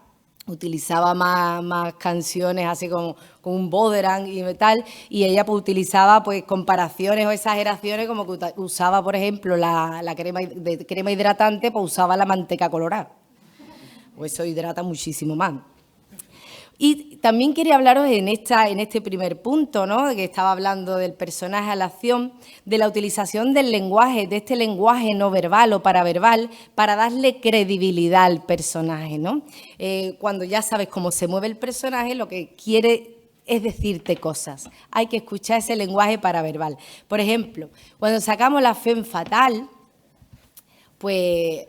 utilizaba más canciones así como un Boderan y tal, y ella pues utilizaba pues comparaciones o exageraciones, como que usaba, por ejemplo, la crema hidratante, pues usaba la manteca colorada. Pues eso hidrata muchísimo más. Y también quería hablaros en este primer punto, ¿no? De que estaba hablando del personaje a la acción, de la utilización del lenguaje, de este lenguaje no verbal o paraverbal, para darle credibilidad al personaje, ¿no? Cuando ya sabes cómo se mueve el personaje, lo que quiere es decirte cosas. Hay que escuchar ese lenguaje paraverbal. Por ejemplo, cuando sacamos la femme fatale, pues,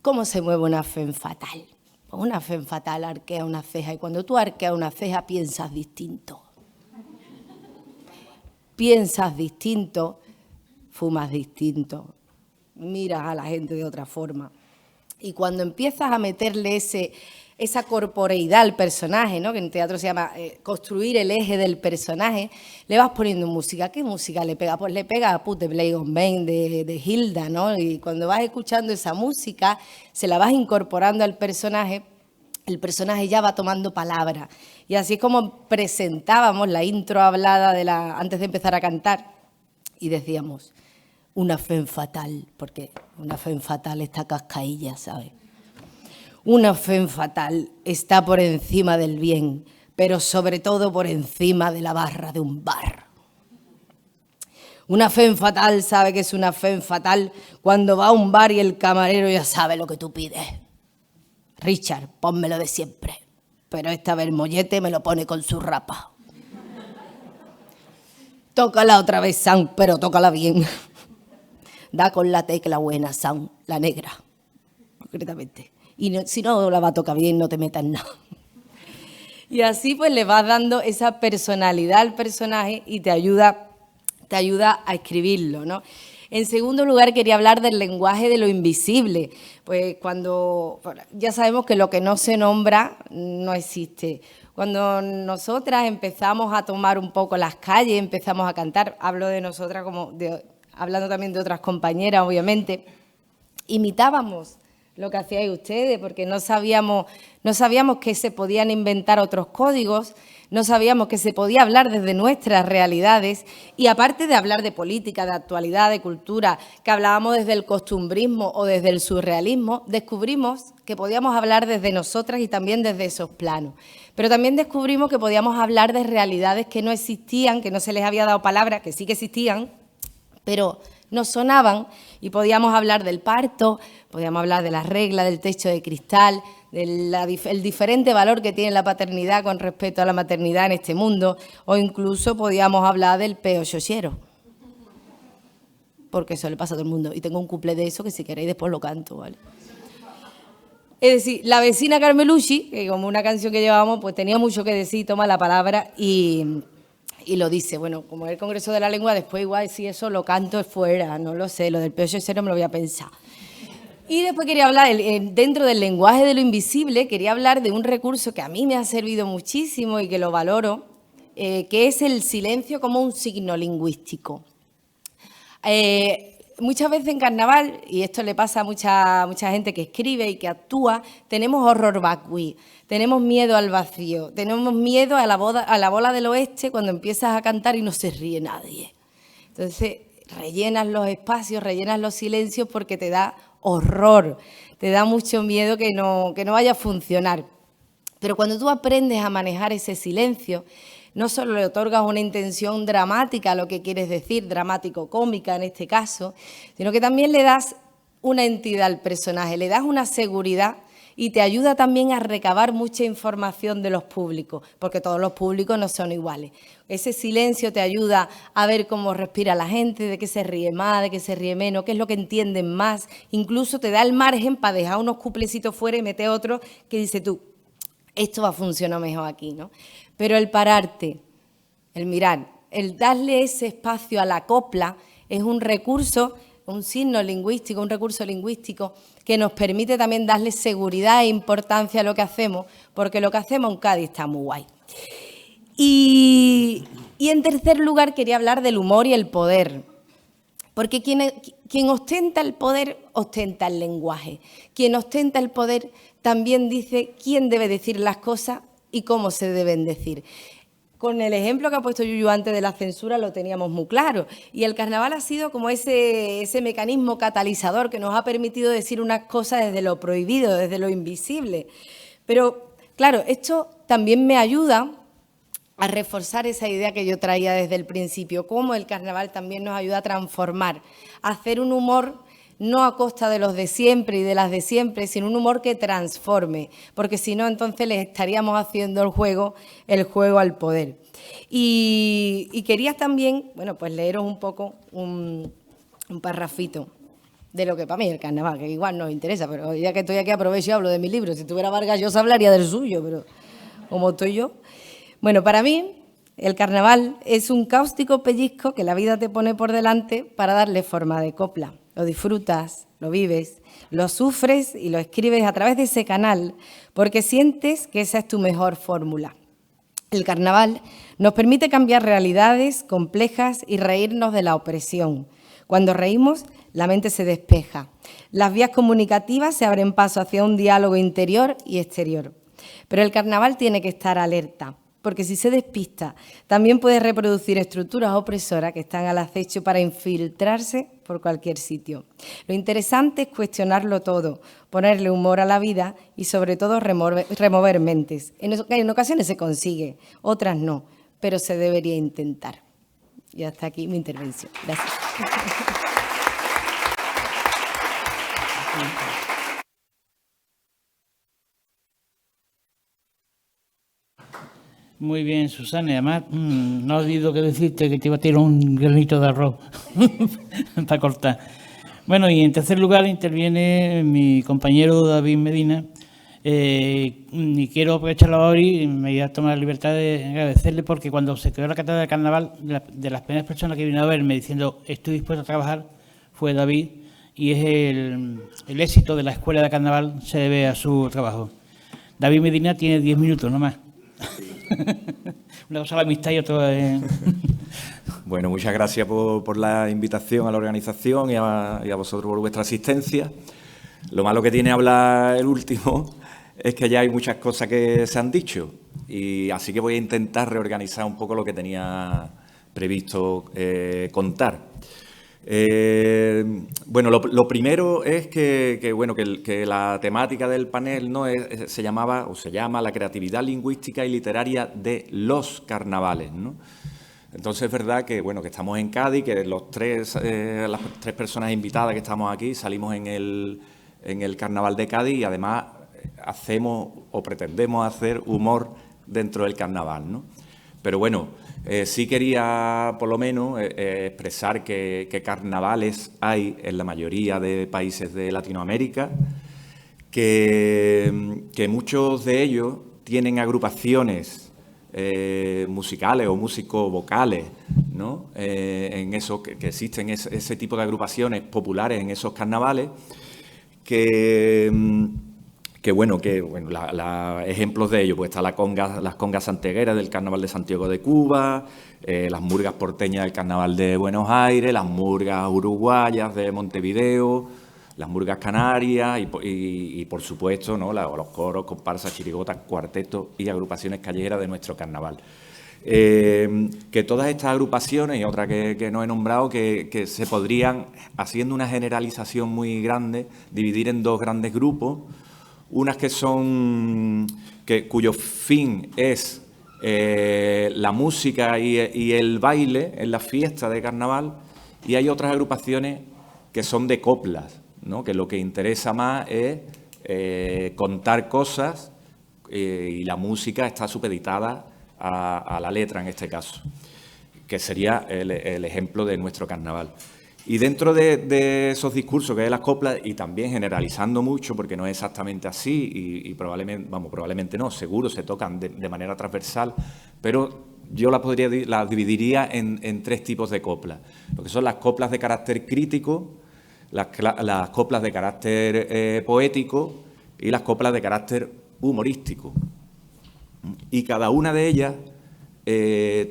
¿cómo se mueve una femme fatale? Una femme fatale arquea una ceja y cuando tú arqueas una ceja piensas distinto. Piensas distinto, fumas distinto, miras a la gente de otra forma. Y cuando empiezas a meterle esa corporeidad al personaje, ¿no? Que en teatro se llama construir el eje del personaje, le vas poniendo música. ¿Qué música le pega? Pues le pega a Put the Blade on Main de Hilda, ¿no? Y cuando vas escuchando esa música, se la vas incorporando al personaje, el personaje ya va tomando palabra. Y así es como presentábamos la intro hablada antes de empezar a cantar y decíamos, una femme fatale, porque una femme fatale está cascailla, ¿sabes? Una fe fatal está por encima del bien, pero sobre todo por encima de la barra de un bar. Una fe fatal sabe que es una fe fatal cuando va a un bar y el camarero ya sabe lo que tú pides. Richard, pónmelo de siempre, pero esta vez el mollete me lo pone con su rapa. Tócala otra vez, Sam, pero tócala bien. Da con la tecla buena, Sam, la negra, concretamente. Y no, si no la va a tocar bien, no te metas en nada. Y así pues le vas dando esa personalidad al personaje y te ayuda a escribirlo, ¿no? En segundo lugar, quería hablar del lenguaje de lo invisible. Pues ya sabemos que lo que no se nombra no existe. Cuando nosotras empezamos a tomar un poco las calles, empezamos a cantar, hablo de nosotras hablando también de otras compañeras, obviamente, imitábamos lo que hacíais ustedes, porque no sabíamos que se podían inventar otros códigos, no sabíamos que se podía hablar desde nuestras realidades y aparte de hablar de política, de actualidad, de cultura, que hablábamos desde el costumbrismo o desde el surrealismo, descubrimos que podíamos hablar desde nosotras y también desde esos planos. Pero también descubrimos que podíamos hablar de realidades que no existían, que no se les había dado palabra, que sí que existían, pero no sonaban y podíamos hablar del parto, podíamos hablar de la regla, del techo de cristal, del diferente valor que tiene la paternidad con respecto a la maternidad en este mundo, o incluso podíamos hablar del peo xoxero, porque eso le pasa a todo el mundo. Y tengo un cuplé de eso que si queréis después lo canto, ¿vale? Es decir, la vecina Carmelucci, que como una canción que llevábamos, pues tenía mucho que decir, toma la palabra y lo dice. Bueno, como es el Congreso de la Lengua, después igual si eso lo canto fuera, no lo sé, lo del peo xoxero me lo voy a pensar. Y después quería hablar, dentro del lenguaje de lo invisible, quería hablar de un recurso que a mí me ha servido muchísimo y que lo valoro, que es el silencio como un signo lingüístico. Muchas veces en carnaval, y esto le pasa a mucha gente que escribe y que actúa, tenemos horror vacui, tenemos miedo al vacío, tenemos miedo a la bola del oeste cuando empiezas a cantar y no se ríe nadie. Entonces, rellenas los espacios, rellenas los silencios porque te da horror, te da mucho miedo que no vaya a funcionar. Pero cuando tú aprendes a manejar ese silencio, no solo le otorgas una intención dramática a lo que quieres decir, dramático-cómica en este caso, sino que también le das una entidad al personaje, le das una seguridad y te ayuda también a recabar mucha información de los públicos, porque todos los públicos no son iguales. Ese silencio te ayuda a ver cómo respira la gente, de qué se ríe más, de qué se ríe menos, qué es lo que entienden más. Incluso te da el margen para dejar unos cuplecitos fuera y meter otros que dices tú, esto va a funcionar mejor aquí, ¿no? Pero el pararte, el mirar, el darle ese espacio a la copla es un recurso, un signo lingüístico, un recurso lingüístico que nos permite también darle seguridad e importancia a lo que hacemos, porque lo que hacemos en Cádiz está muy guay. Y en tercer lugar quería hablar del humor y el poder, porque quien ostenta el poder ostenta el lenguaje. Quien ostenta el poder también dice quién debe decir las cosas y cómo se deben decir. Con el ejemplo que ha puesto Yuyu antes de la censura lo teníamos muy claro. Y el carnaval ha sido como ese mecanismo catalizador que nos ha permitido decir unas cosas desde lo prohibido, desde lo invisible. Pero, claro, esto también me ayuda a reforzar esa idea que yo traía desde el principio, cómo el carnaval también nos ayuda a transformar, a hacer un humor no a costa de los de siempre y de las de siempre, sino un humor que transforme, porque si no, entonces les estaríamos haciendo el juego al poder. Y quería también, bueno, pues leeros un poco un parrafito de lo que para mí es el carnaval, que igual nos interesa, pero ya que estoy aquí aprovecho y hablo de mi libro. Si tuviera Vargas Llosa hablaría del suyo, pero como estoy yo. Bueno, para mí el carnaval es un cáustico pellizco que la vida te pone por delante para darle forma de copla. Lo disfrutas, lo vives, lo sufres y lo escribes a través de ese canal porque sientes que esa es tu mejor fórmula. El carnaval nos permite cambiar realidades complejas y reírnos de la opresión. Cuando reímos, la mente se despeja. Las vías comunicativas se abren paso hacia un diálogo interior y exterior. Pero el carnaval tiene que estar alerta. porque si se despista, también puede reproducir estructuras opresoras que están al acecho para infiltrarse por cualquier sitio. Lo interesante es cuestionarlo todo, ponerle humor a la vida y, sobre todo, remover mentes. En ocasiones se consigue, otras no, pero se debería intentar. Y hasta aquí mi intervención. Gracias.
Muy bien, Susana. Y además, no olvido que decirte que te iba a tirar un granito de arroz para cortar. Bueno, y en tercer lugar interviene mi compañero David Medina. Y quiero aprovecharlo ahora y me voy a tomar la libertad de agradecerle, porque cuando se creó la Cátedra de Carnaval, de las primeras personas que vino a verme diciendo estoy dispuesto a trabajar, fue David, y es el éxito de la Escuela de Carnaval se debe a su trabajo. David Medina tiene 10 minutos nomás. Una cosa es la amistad y otra es...
Bueno, muchas gracias por la invitación a la organización y a vosotros por vuestra asistencia. Lo malo que tiene hablar el último es que ya hay muchas cosas que se han dicho, y así que voy a intentar reorganizar un poco lo que tenía previsto contar. Bueno, lo primero es que la temática del panel se llama la creatividad lingüística y literaria de los carnavales, ¿no? Entonces es verdad que que estamos en Cádiz, que las tres personas invitadas que estamos aquí salimos en el Carnaval de Cádiz, y además hacemos o pretendemos hacer humor dentro del carnaval, ¿no? Pero bueno, sí quería por lo menos expresar que carnavales hay en la mayoría de países de Latinoamérica, que muchos de ellos tienen agrupaciones musicales o músico-vocales, ¿no? En eso que existen ese tipo de agrupaciones populares en esos carnavales, ejemplos de ello, pues está las congas santiagueras del Carnaval de Santiago de Cuba, las murgas porteñas del Carnaval de Buenos Aires, las murgas uruguayas de Montevideo, las murgas canarias y por supuesto, ¿no?, los coros, comparsas, chirigotas, cuartetos y agrupaciones callejeras de nuestro carnaval. Que todas estas agrupaciones y otras que no he nombrado, que se podrían, haciendo una generalización muy grande, dividir en dos grandes grupos. Unas cuyo fin es la música y el baile en las fiestas de carnaval, y hay otras agrupaciones que son de coplas, ¿no?, que lo que interesa más es contar cosas, y la música está supeditada a la letra en este caso, que sería el ejemplo de nuestro carnaval. Y dentro de esos discursos que es las coplas, y también generalizando mucho, porque no es exactamente así, y probablemente no, seguro se tocan de manera transversal, pero yo las dividiría en tres tipos de coplas. Lo que son las coplas de carácter crítico, las coplas de carácter poético y las coplas de carácter humorístico. Y cada una de ellas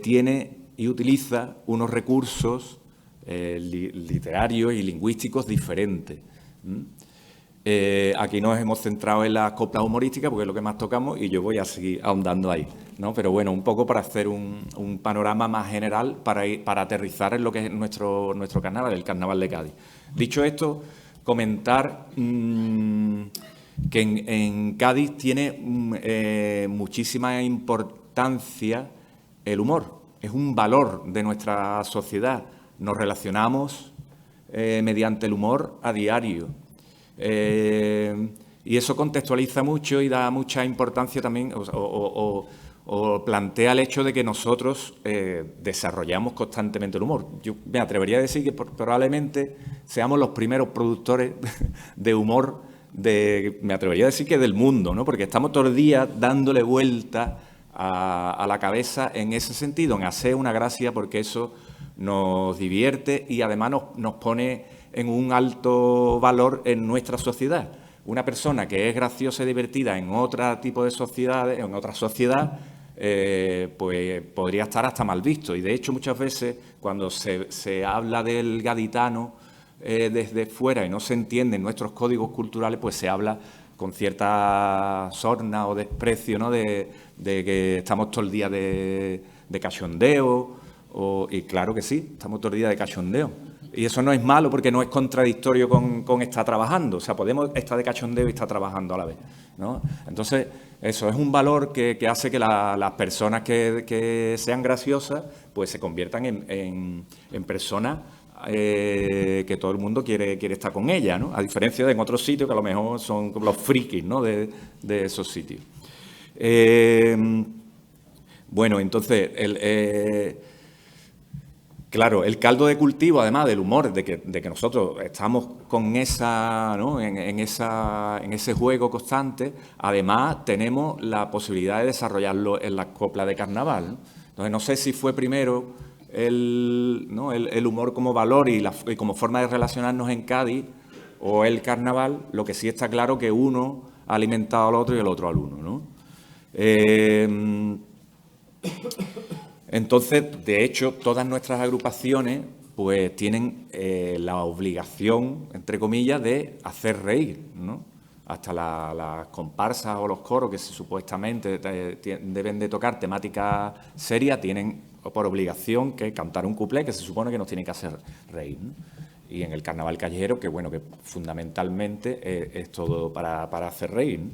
tiene y utiliza unos recursos literarios y lingüísticos diferentes. Aquí nos hemos centrado en las coplas humorísticas porque es lo que más tocamos, y yo voy a seguir ahondando ahí, ¿no? Pero bueno, un poco para hacer un panorama más general, para aterrizar en lo que es nuestro carnaval, el Carnaval de Cádiz. Dicho esto, comentar que en Cádiz tiene muchísima importancia el humor. Es un valor de nuestra sociedad. Nos relacionamos mediante el humor a diario. Y eso contextualiza mucho y da mucha importancia también, o plantea el hecho de que nosotros desarrollamos constantemente el humor. Yo me atrevería a decir que probablemente seamos los primeros productores de humor, me atrevería a decir que del mundo, ¿no? Porque estamos todos los días dándole vuelta a la cabeza en ese sentido, en hacer una gracia, porque eso nos divierte y además nos pone en un alto valor en nuestra sociedad. Una persona que es graciosa y divertida en otro tipo de sociedades, en otra sociedad, pues podría estar hasta mal visto. Y de hecho muchas veces cuando se habla del gaditano desde fuera y no se entienden nuestros códigos culturales, pues se habla con cierta sorna o desprecio, ¿no? de que estamos todo el día de cachondeo, y claro que sí, estamos todo el día de cachondeo. Y eso no es malo porque no es contradictorio con estar trabajando. O sea, podemos estar de cachondeo y estar trabajando a la vez, ¿no? Entonces, eso es un valor que hace que las personas que sean graciosas pues se conviertan en personas que todo el mundo quiere estar con ellas, ¿no? A diferencia de en otros sitios que a lo mejor son los frikis, ¿no? de esos sitios. Bueno, entonces, claro, el caldo de cultivo, además del humor, de que nosotros estamos con esa, ¿no? en ese juego constante, además tenemos la posibilidad de desarrollarlo en las coplas de carnaval, ¿no? Entonces, no sé si fue primero el humor como valor y como forma de relacionarnos en Cádiz o el carnaval. Lo que sí está claro que uno ha alimentado al otro y el otro al uno, ¿no? Entonces, de hecho, todas nuestras agrupaciones pues tienen la obligación, entre comillas, de hacer reír, ¿no? Hasta las comparsas o los coros que supuestamente deben de tocar temática seria tienen por obligación que cantar un cuplé que se supone que nos tiene que hacer reír, ¿no? Y en el carnaval callejero, que bueno, que fundamentalmente es todo para hacer reír, ¿no?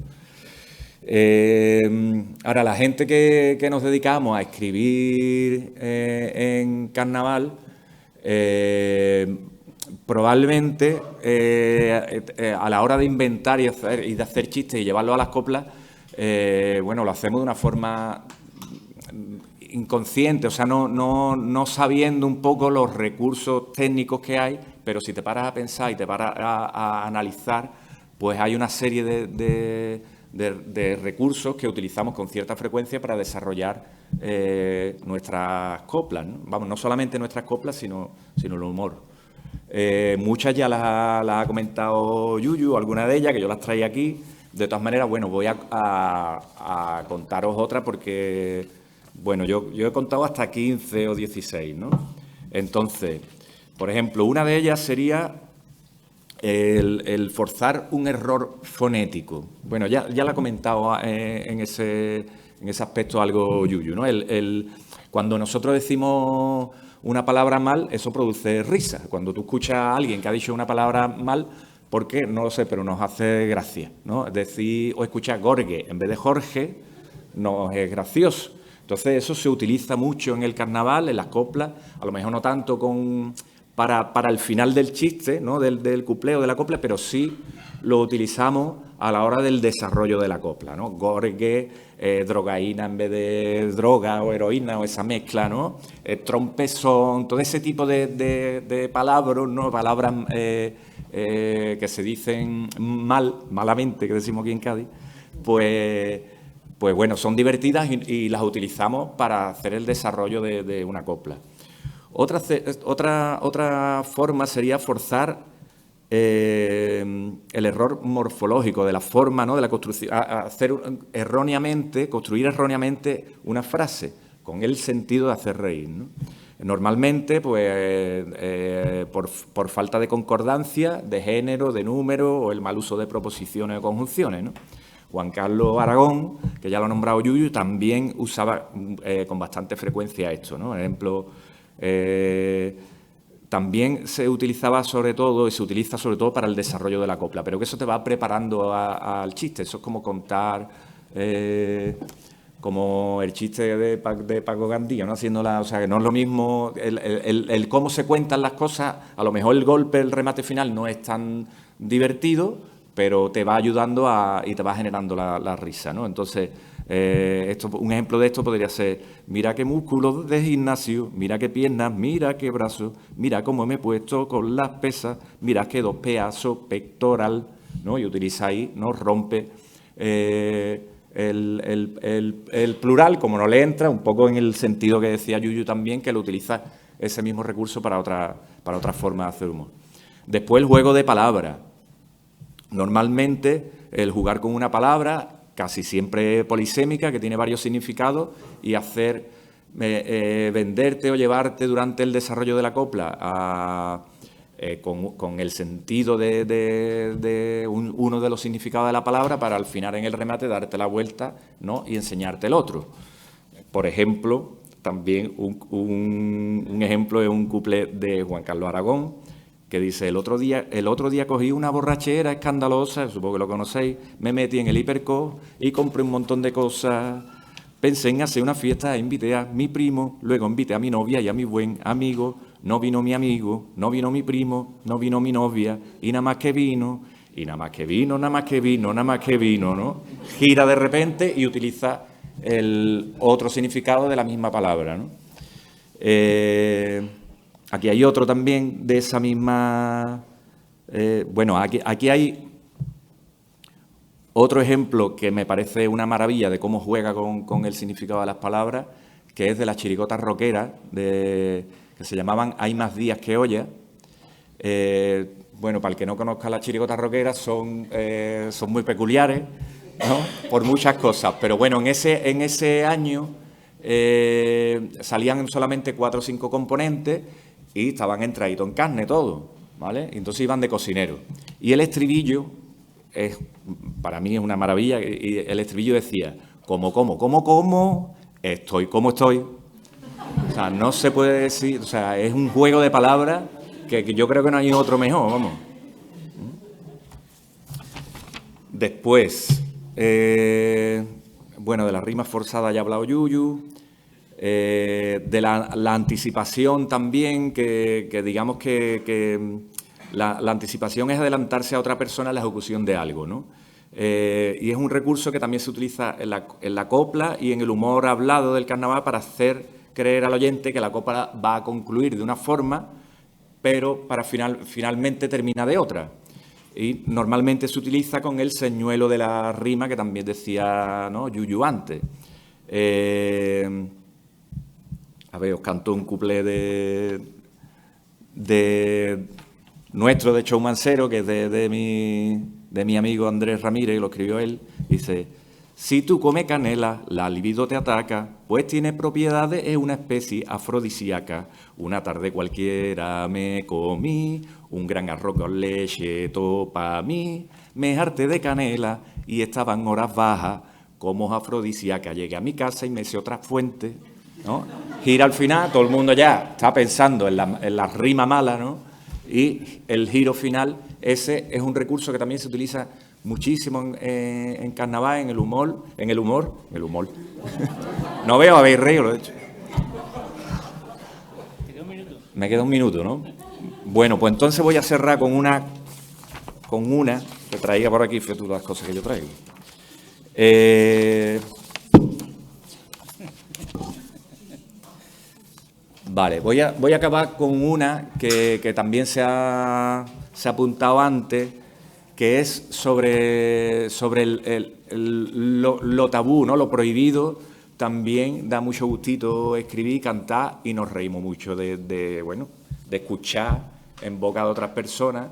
Ahora, la gente que nos dedicamos a escribir en carnaval, probablemente a la hora de inventar y de hacer chistes y llevarlo a las coplas, bueno, lo hacemos de una forma inconsciente, o sea, no sabiendo un poco los recursos técnicos que hay, pero si te paras a pensar y te paras a analizar, pues hay una serie de recursos que utilizamos con cierta frecuencia para desarrollar nuestras coplas, ¿no? Vamos, no solamente nuestras coplas, sino el humor. Muchas ya las ha comentado Yuyu, algunas de ellas, que yo las traía aquí. De todas maneras, bueno, voy a contaros otra porque, bueno, yo he contado hasta 15 o 16, ¿no? Entonces, por ejemplo, una de ellas sería el forzar un error fonético. Bueno, ya la he comentado en ese aspecto algo Yuyu, ¿no? Cuando nosotros decimos una palabra mal, eso produce risa. Cuando tú escuchas a alguien que ha dicho una palabra mal, ¿por qué? No lo sé, pero nos hace gracia, ¿no? Decir o escuchar Gorge en vez de Jorge nos es gracioso. Entonces, eso se utiliza mucho en el carnaval, en las coplas, a lo mejor no tanto para el final del chiste, ¿no? del cuplé o de la copla, pero sí lo utilizamos a la hora del desarrollo de la copla, ¿no? Gorgue, drogaína en vez de droga o heroína o esa mezcla, ¿no? Trompezón, todo ese tipo de palabras, ¿no? Palabras que se dicen malamente, que decimos aquí en Cádiz, pues bueno, son divertidas y las utilizamos para hacer el desarrollo de una copla. Otra forma sería forzar el error morfológico de la forma, ¿no? De la construcción, construir erróneamente una frase con el sentido de hacer reír, ¿no? Normalmente, pues, por falta de concordancia, de género, de número o el mal uso de proposiciones o conjunciones, ¿no? Juan Carlos Aragón, que ya lo ha nombrado Yuyu, también usaba con bastante frecuencia esto, ¿no? Por ejemplo, también se utilizaba sobre todo, y se utiliza sobre todo para el desarrollo de la copla, pero que eso te va preparando al chiste. Eso es como contar, como el chiste de Paco Gandía, ¿no? Haciéndola, o sea, que no es lo mismo el cómo se cuentan las cosas. A lo mejor el golpe, el remate final no es tan divertido, pero te va ayudando y te va generando la risa, ¿no? Entonces, un ejemplo de esto podría ser: mira qué músculos de gimnasio, mira qué piernas, mira qué brazos, mira cómo me he puesto con las pesas, mira qué dos pedazos pectoral, ¿no? Y utiliza ahí, ¿no? Rompe el plural, como no le entra, un poco en el sentido que decía Yuyu también, que lo utiliza ese mismo recurso para otra forma de hacer humor. Después, el juego de palabras. Normalmente, el jugar con una palabra, casi siempre polisémica, que tiene varios significados, y hacer venderte o llevarte durante el desarrollo de la copla con el sentido de uno de los significados de la palabra para al final en el remate darte la vuelta, ¿no? Y enseñarte el otro. Por ejemplo, también un ejemplo es un cuplé de Juan Carlos Aragón, que dice: el otro día cogí una borrachera escandalosa, supongo que lo conocéis, me metí en el Hiperco y compré un montón de cosas. Pensé en hacer una fiesta, invité a mi primo, luego invité a mi novia y a mi buen amigo. No vino mi amigo, no vino mi primo, no vino mi novia, y nada más que vino, y nada más que vino, nada más que vino, nada más que vino, ¿no? Gira de repente y utiliza el otro significado de la misma palabra, ¿no? Aquí hay otro también de esa misma... bueno, aquí hay otro ejemplo que me parece una maravilla de cómo juega con el significado de las palabras, que es de las chirigotas roqueras, que se llamaban Hay más días que olla. Bueno, para el que no conozca las chirigotas roqueras, son muy peculiares, ¿no? Por muchas cosas. Pero bueno, en ese año salían solamente 4 o 5 componentes y estaban entraditos en carne todo, ¿vale? Entonces iban de cocinero. Y el estribillo, para mí es una maravilla, y el estribillo decía: como, estoy como estoy. O sea, no se puede decir, o sea, es un juego de palabras que yo creo que no hay otro mejor, vamos. Después, bueno, de las rimas forzadas ya ha hablado Yuyu. De la anticipación también, que digamos que la anticipación es adelantarse a otra persona en la ejecución de algo, ¿no? Y es un recurso que también se utiliza en la copla y en el humor hablado del carnaval para hacer creer al oyente que la copla va a concluir de una forma, pero para finalmente termina de otra. Y normalmente se utiliza con el señuelo de la rima, que también decía, ¿no?, Yuyu antes. A ver, os canto un cuplé de nuestro, de Showmancero, que es de mi amigo Andrés Ramírez, lo escribió él. Dice: si tú comes canela, la libido te ataca, pues tiene propiedades, es una especie afrodisíaca. Una tarde cualquiera me comí un gran arroz con leche, todo pa' mí. Me harté de canela y estaban horas bajas, como afrodisíaca. Llegué a mi casa y me hice otra fuente, ¿no? Gira al final, todo el mundo ya está pensando en la rima mala, ¿no? Y el giro final, ese es un recurso que también se utiliza muchísimo en carnaval, en el humor. No veo, habéis reído, lo he hecho. Me queda un minuto, ¿no? Bueno, pues entonces voy a cerrar con una que traía por aquí, fíjate las cosas que yo traigo. Vale, voy a acabar con una que también se ha apuntado antes, que es sobre lo tabú, ¿no? Lo prohibido. También da mucho gustito escribir, cantar, y nos reímos mucho de escuchar en boca de otras personas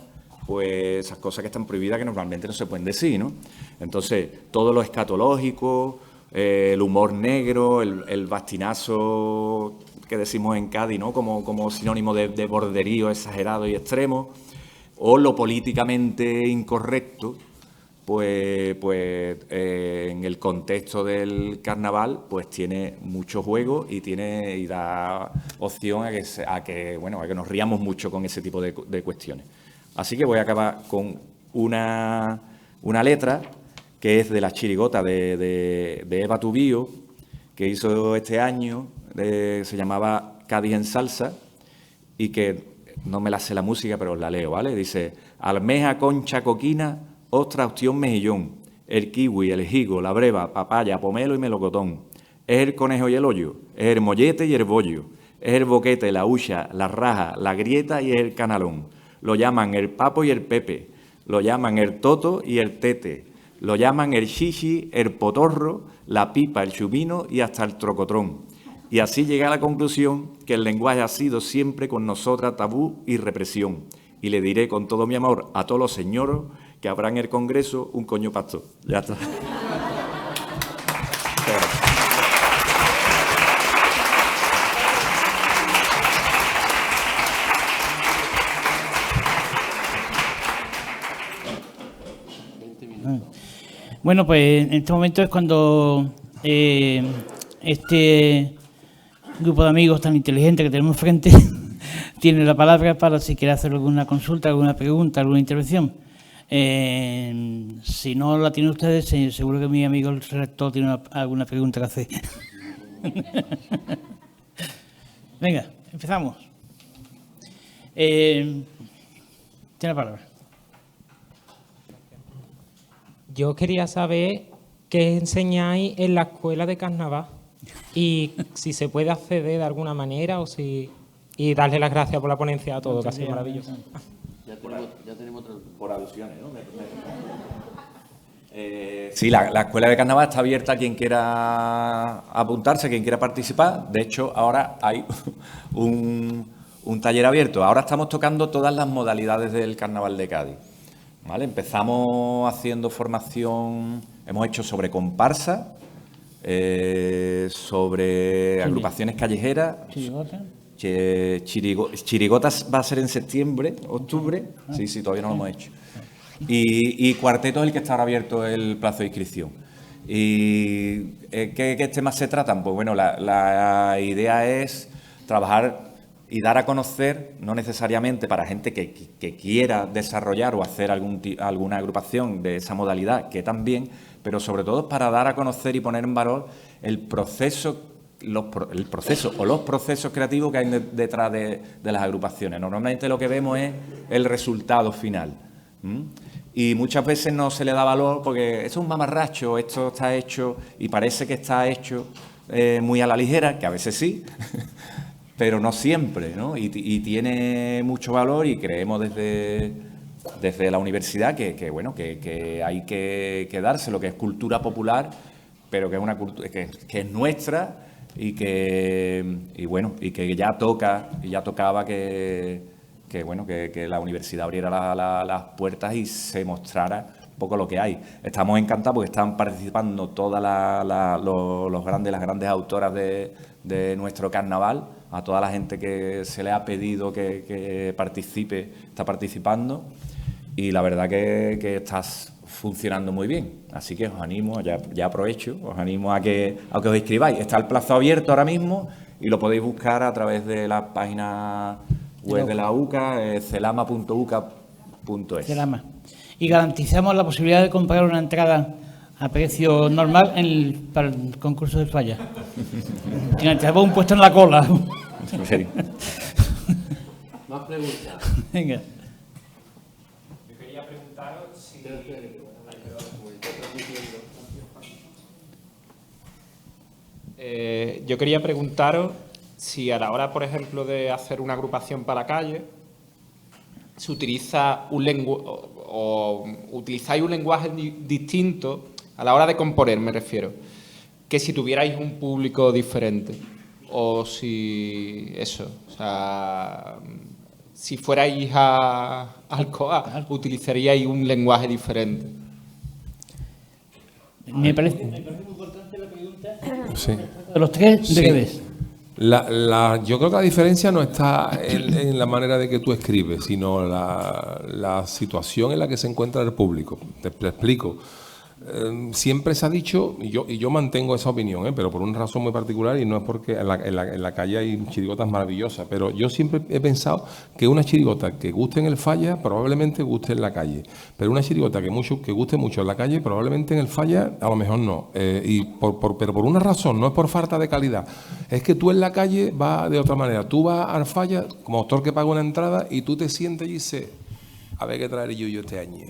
pues esas cosas que están prohibidas, que normalmente no se pueden decir, ¿no? Entonces, todo lo escatológico, el humor negro, el bastinazo que decimos en Cádiz, ¿no?, como sinónimo de borderío exagerado y extremo, o lo políticamente incorrecto, pues en el contexto del carnaval pues tiene mucho juego y da opción a que nos riamos mucho con ese tipo de cuestiones. Así que voy a acabar con una letra que es de la chirigota de Eva Tubío, que hizo este año, se llamaba Cádiz en salsa, y que no me la sé la música, pero os la leo, ¿vale? Dice: almeja, concha, coquina, ostra, ostión, mejillón, el kiwi, el higo, la breva, papaya, pomelo y melocotón. Es el conejo y el hoyo, es el mollete y el bollo, es el boquete, la hucha, la raja, la grieta y el canalón. Lo llaman el papo y el pepe, lo llaman el toto y el tete, lo llaman el chichi, el potorro, la pipa, el chubino y hasta el trocotrón. Y así llega a la conclusión que el lenguaje ha sido siempre con nosotras tabú y represión. Y le diré con todo mi amor a todos los señoros que habrá en el Congreso un coño pastor. Ya está.
Bueno, pues en este momento es cuando este grupo de amigos tan inteligente que tenemos frente tiene la palabra para si quiere hacer alguna consulta, alguna pregunta, alguna intervención. Si no la tienen ustedes, seguro que mi amigo el rector tiene alguna pregunta que hacer. Venga, empezamos. Tiene la palabra.
Yo quería saber qué enseñáis en la escuela de carnaval y si se puede acceder de alguna manera o si... Y darle las gracias por la ponencia a todos, que ha sido maravilloso.
Ya tenemos por alusiones, ¿no? Sí, la escuela de carnaval está abierta a quien quiera apuntarse, quien quiera participar. De hecho, ahora hay un taller abierto. Ahora estamos tocando todas las modalidades del carnaval de Cádiz. ¿Vale? Empezamos haciendo formación, hemos hecho sobre comparsa, sobre agrupaciones callejeras. Chirigotas va a ser en septiembre, octubre. Sí, todavía no lo hemos hecho. Y cuarteto es el que está ahora abierto el plazo de inscripción. ¿Y qué temas se tratan? Pues bueno, la idea es trabajar y dar a conocer, no necesariamente para gente que quiera desarrollar o hacer alguna agrupación de esa modalidad, que también, pero sobre todo para dar a conocer y poner en valor el proceso o los procesos creativos que hay detrás de las agrupaciones. Normalmente lo que vemos es el resultado final. Y muchas veces no se le da valor porque eso es un mamarracho, esto está hecho y parece que está hecho muy a la ligera, que a veces sí, pero no siempre, ¿no? Y tiene mucho valor y creemos desde la universidad que hay que dárselo, que es cultura popular, pero que es una cultura que es nuestra y que ya tocaba que la universidad abriera las puertas y se mostrara un poco lo que hay. Estamos encantados porque están participando todas las grandes autoras de nuestro carnaval. A toda la gente que se le ha pedido que participe, está participando. Y la verdad que estás funcionando muy bien. Así que os animo, ya aprovecho, os animo a que os inscribáis. Está el plazo abierto ahora mismo y lo podéis buscar a través de la página web de la UCA, celama.uca.es.
Celama. Y garantizamos la posibilidad de comprar una entrada a precio normal para el concurso de falla. Garantizamos un puesto en la cola.
En serio.
Más preguntas.
Venga.
Yo quería preguntaros si... yo quería preguntaros si a la hora, por ejemplo, de hacer una agrupación para la calle, se utiliza o utilizáis un lenguaje distinto a la hora de componer, me refiero, que si tuvierais un público diferente o si eso, o sea, si fuerais a Alcoa, utilizaríais un lenguaje diferente.
Me parece muy importante la pregunta.
Sí.
De los tres, ¿de qué ves?
Yo creo que la diferencia no está en la manera de que tú escribes, sino la situación en la que se encuentra el público. Te explico. Siempre se ha dicho, y yo mantengo esa opinión, pero por una razón muy particular, y no es porque en la calle hay chirigotas maravillosas, pero yo siempre he pensado que una chirigota que guste en el falla probablemente guste en la calle, pero una chirigota que guste mucho en la calle probablemente en el falla a lo mejor no, pero por una razón, no es por falta de calidad, es que tú en la calle vas de otra manera, tú vas al falla como autor que paga una entrada y tú te sientes y dices, a ver qué traeré yo este año.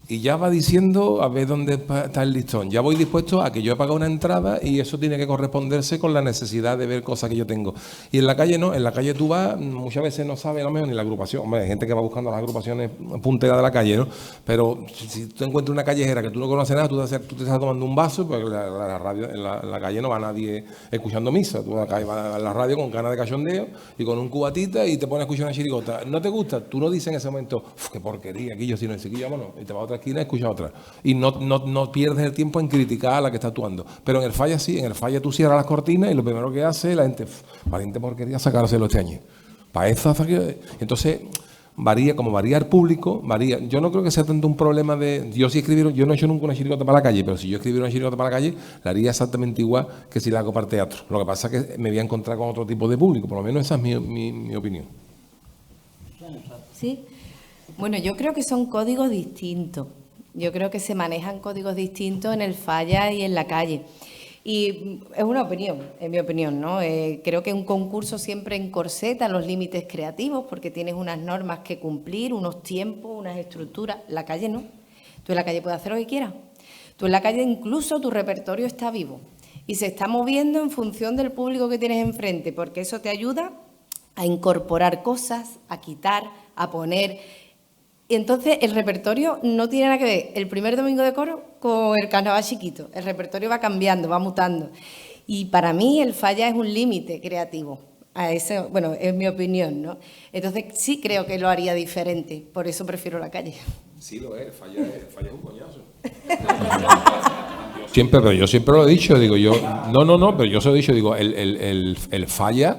Y ya va diciendo a ver dónde está el listón. Ya voy dispuesto a que yo he pagado una entrada y eso tiene que corresponderse con la necesidad de ver cosas que yo tengo. Y en la calle no, en la calle tú vas, muchas veces no sabes a lo mejor ni la agrupación. Hombre, hay gente que va buscando las agrupaciones punteras de la calle, ¿no? Pero si tú encuentras una callejera que tú no conoces nada, tú te estás tomando un vaso, porque la radio, en la calle no va nadie escuchando misa. Tú vas a la radio con ganas de cachondeo y con un cubatita y te pones a escuchar una chirigota. ¿No te gusta? Tú no dices en ese momento, qué porquería, aquí yo sí no sé, aquí vámonos. Y te vas a otra esquina y escuchas otra. Y no pierdes el tiempo en criticar a la que está actuando. Pero en el falla sí, en el falla tú cierras las cortinas y lo primero que hace la gente, valiente porquería, sacárselo este año. Para eso hasta que... Entonces, varía, como varía el público, varía. Yo no creo que sea tanto un problema de... Yo no he hecho nunca una chirigota para la calle, pero si yo escribiera una chirigota para la calle, la haría exactamente igual que si la hago para teatro. Lo que pasa es que me voy a encontrar con otro tipo de público, por lo menos esa es mi opinión.
Sí. Bueno, yo creo que son códigos distintos. Yo creo que se manejan códigos distintos en el Falla y en la calle. Y es una opinión, es mi opinión, ¿no? Creo que un concurso siempre encorseta los límites creativos porque tienes unas normas que cumplir, unos tiempos, unas estructuras. La calle no. Tú en la calle puedes hacer lo que quieras. Tú en la calle incluso tu repertorio está vivo y se está moviendo en función del público que tienes enfrente, porque eso te ayuda a incorporar cosas, a quitar, a poner. Y entonces el repertorio no tiene nada que ver el primer domingo de coro con el carnaval chiquito. El repertorio va cambiando, va mutando. Y para mí el Falla es un límite creativo. A eso, bueno, es mi opinión, ¿no? Entonces sí creo que lo haría diferente. Por eso prefiero la calle.
Sí, lo es. Falla es un coñazo. Pero yo siempre lo he dicho, digo yo. No, pero yo se lo he dicho, digo, el Falla...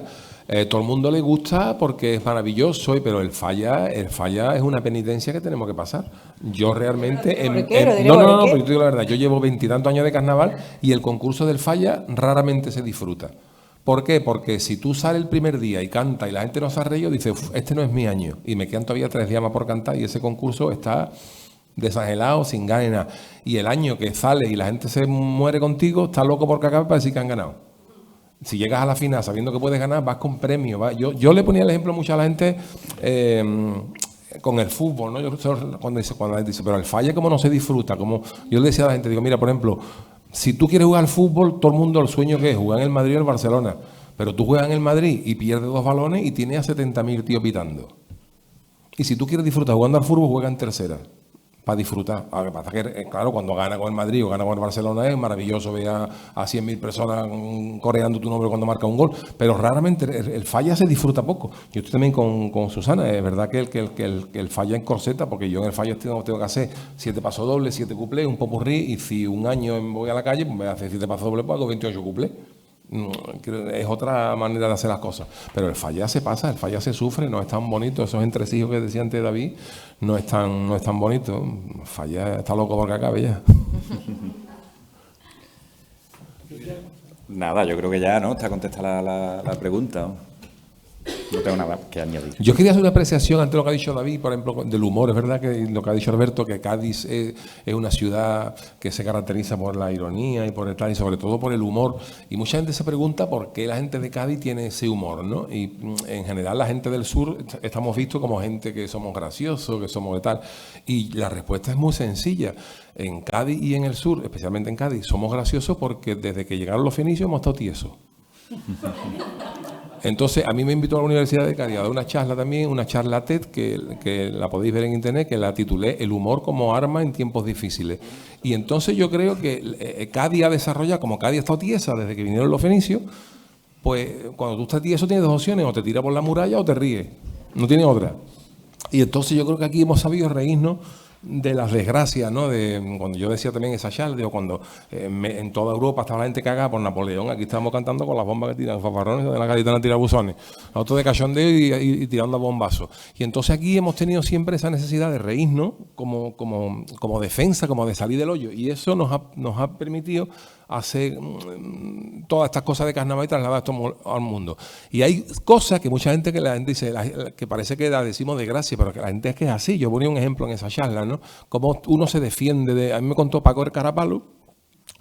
todo el mundo le gusta porque es maravilloso, pero el Falla es una penitencia que tenemos que pasar. Yo realmente... pero yo te digo la verdad, yo llevo 20 y tantos años de carnaval y el concurso del Falla raramente se disfruta. ¿Por qué? Porque si tú sales el primer día y cantas y la gente no se ha reído, dices, este no es mi año. Y me quedan todavía 3 días más por cantar y ese concurso está desangelado, sin ganas ni nada. Y el año que sale y la gente se muere contigo, está loco porque acabe para decir que han ganado. Si llegas a la final sabiendo que puedes ganar, vas con premio. Yo le ponía el ejemplo mucho a la gente con el fútbol, ¿no? Cuando la gente dice, pero el Falla como no se disfruta, como yo le decía a la gente, digo, mira, por ejemplo, si tú quieres jugar al fútbol, todo el mundo el sueño que es jugar en el Madrid o el Barcelona, pero tú juegas en el Madrid y pierdes 2 balones y tienes a 70.000 tíos pitando. Y si tú quieres disfrutar jugando al fútbol, juega en tercera. Para disfrutar. Lo que pasa es que, claro, cuando gana con el Madrid o gana con el Barcelona es maravilloso ver a 100.000 personas coreando tu nombre cuando marca un gol, pero raramente el Falla se disfruta poco. Yo estoy también con Susana, es verdad que el Falla encorseta, porque yo en el Falla tengo que hacer 7 pasos dobles, 7 cuplés, un popurrí, y si un año voy a la calle, pues me hace 7 pasos dobles, pues hago 28 cuplés. Es otra manera de hacer las cosas, pero el Falla se pasa, el Falla se sufre, no es tan bonito, esos entresijos que decía antes David no es tan bonito. El Falla está loco porque acabe ya.
Nada, yo creo que ya, ¿no? Está contestada la pregunta, ¿no? No tengo nada que añadir.
Yo quería hacer una apreciación ante lo que ha dicho David, por ejemplo, del humor. Es verdad que lo que ha dicho Alberto, que Cádiz es una ciudad que se caracteriza por la ironía y por el tal, y sobre todo por el humor. Y mucha gente se pregunta por qué la gente de Cádiz tiene ese humor, ¿no? Y en general la gente del sur estamos vistos como gente que somos graciosos, que somos de tal. Y la respuesta es muy sencilla. En Cádiz y en el sur, especialmente en Cádiz, somos graciosos porque desde que llegaron los fenicios hemos estado tiesos. Entonces, a mí me invitó a la Universidad de Cádiz a dar una charla también, una charla TED, que la podéis ver en internet, que la titulé El humor como arma en tiempos difíciles. Y entonces yo creo que Cádiz ha desarrollado, como Cádiz ha estado tiesa desde que vinieron los fenicios, pues cuando tú estás tieso tienes 2 opciones, o te tiras por la muralla o te ríes, no tiene otra. Y entonces yo creo que aquí hemos sabido reírnos de las desgracias, ¿no? De cuando yo decía también esa charla, digo, cuando en toda Europa estaba la gente cagada por Napoleón, aquí estamos cantando con las bombas que tiran fanfarrones de la gaditana tirabuzones, nosotros de cachondeo y tirando a bombazos. Y entonces aquí hemos tenido siempre esa necesidad de reírnos como defensa, como de salir del hoyo, y eso nos ha permitido hacer todas estas cosas de carnaval y trasladar esto al mundo. Y hay cosas que mucha gente, que la gente dice, que parece que la decimos de gracia, pero que la gente es que es así. Yo ponía un ejemplo en esa charla, ¿no? Cómo uno se defiende a mí me contó Paco el Carapalo,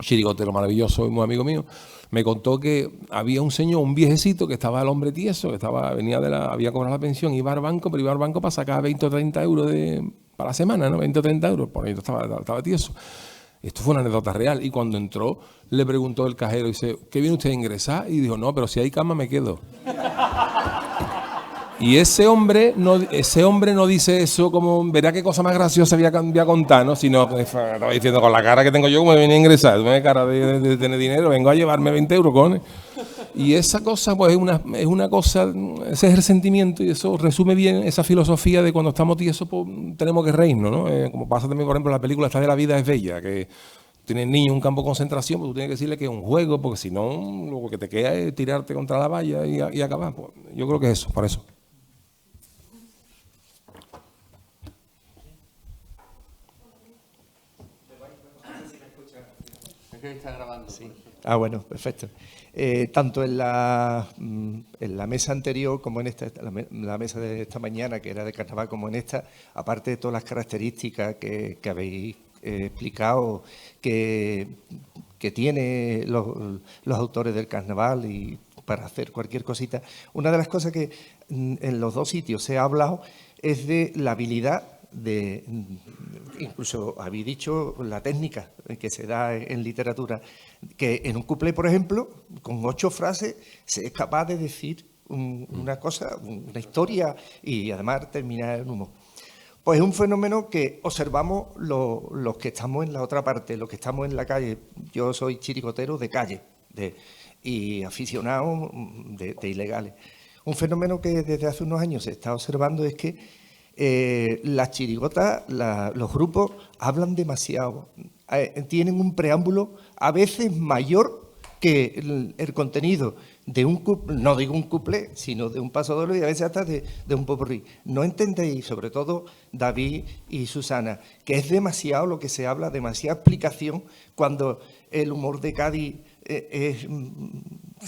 chirigotero maravilloso y muy amigo mío, me contó que había un señor, un viejecito, que estaba el hombre tieso, que había cobrado la pensión, iba al banco para sacar 20 o 30 euros para la semana, ¿no? 20 o 30 euros, por ahí estaba tieso. Esto fue una anécdota real. Y cuando entró, le preguntó el cajero, dice, ¿qué viene usted a ingresar? Y dijo, no, pero si hay cama me quedo. Y ese hombre no dice eso como, verá qué cosa más graciosa voy a contar, ¿no? Sino que estaba diciendo, con la cara que tengo yo, como me viene a ingresar, tú me ves cara de tener dinero, vengo a llevarme 20 euros, cojones. Y esa cosa, pues es una cosa, ese es el sentimiento, y eso resume bien esa filosofía de cuando estamos tiesos, pues tenemos que reírnos, ¿no? Como pasa también, por ejemplo, en la película esta de La vida es bella, que tiene el niño en un campo de concentración, pues tú tienes que decirle que es un juego, porque si no, lo que te queda es tirarte contra la valla y acabar. Pues yo creo que es eso, para eso.
Es que está grabando.
Sí. Ah, bueno, perfecto. Tanto en la mesa anterior como en esta, la mesa de esta mañana, que era de carnaval, como en esta, aparte de todas las características que habéis explicado, que tiene los autores del carnaval y para hacer cualquier cosita, una de las cosas que en los dos sitios se ha hablado es de la habilidad de, incluso habéis dicho la técnica que se da en literatura, que en un cuplé, por ejemplo, con 8 frases se es capaz de decir una cosa, una historia y además terminar en humor. Pues es un fenómeno que observamos los que estamos en la otra parte, los que estamos en la calle. Yo soy chirigotero de calle y aficionado de ilegales. Un fenómeno que desde hace unos años se está observando es que las chirigotas, los grupos hablan demasiado, tienen un preámbulo a veces mayor que el contenido de un cuplé, no digo un cuplé, sino de un pasodoble y a veces hasta de un popurrí. ¿No entendéis, sobre todo David y Susana, que es demasiado lo que se habla, demasiada explicación cuando el humor de Cádiz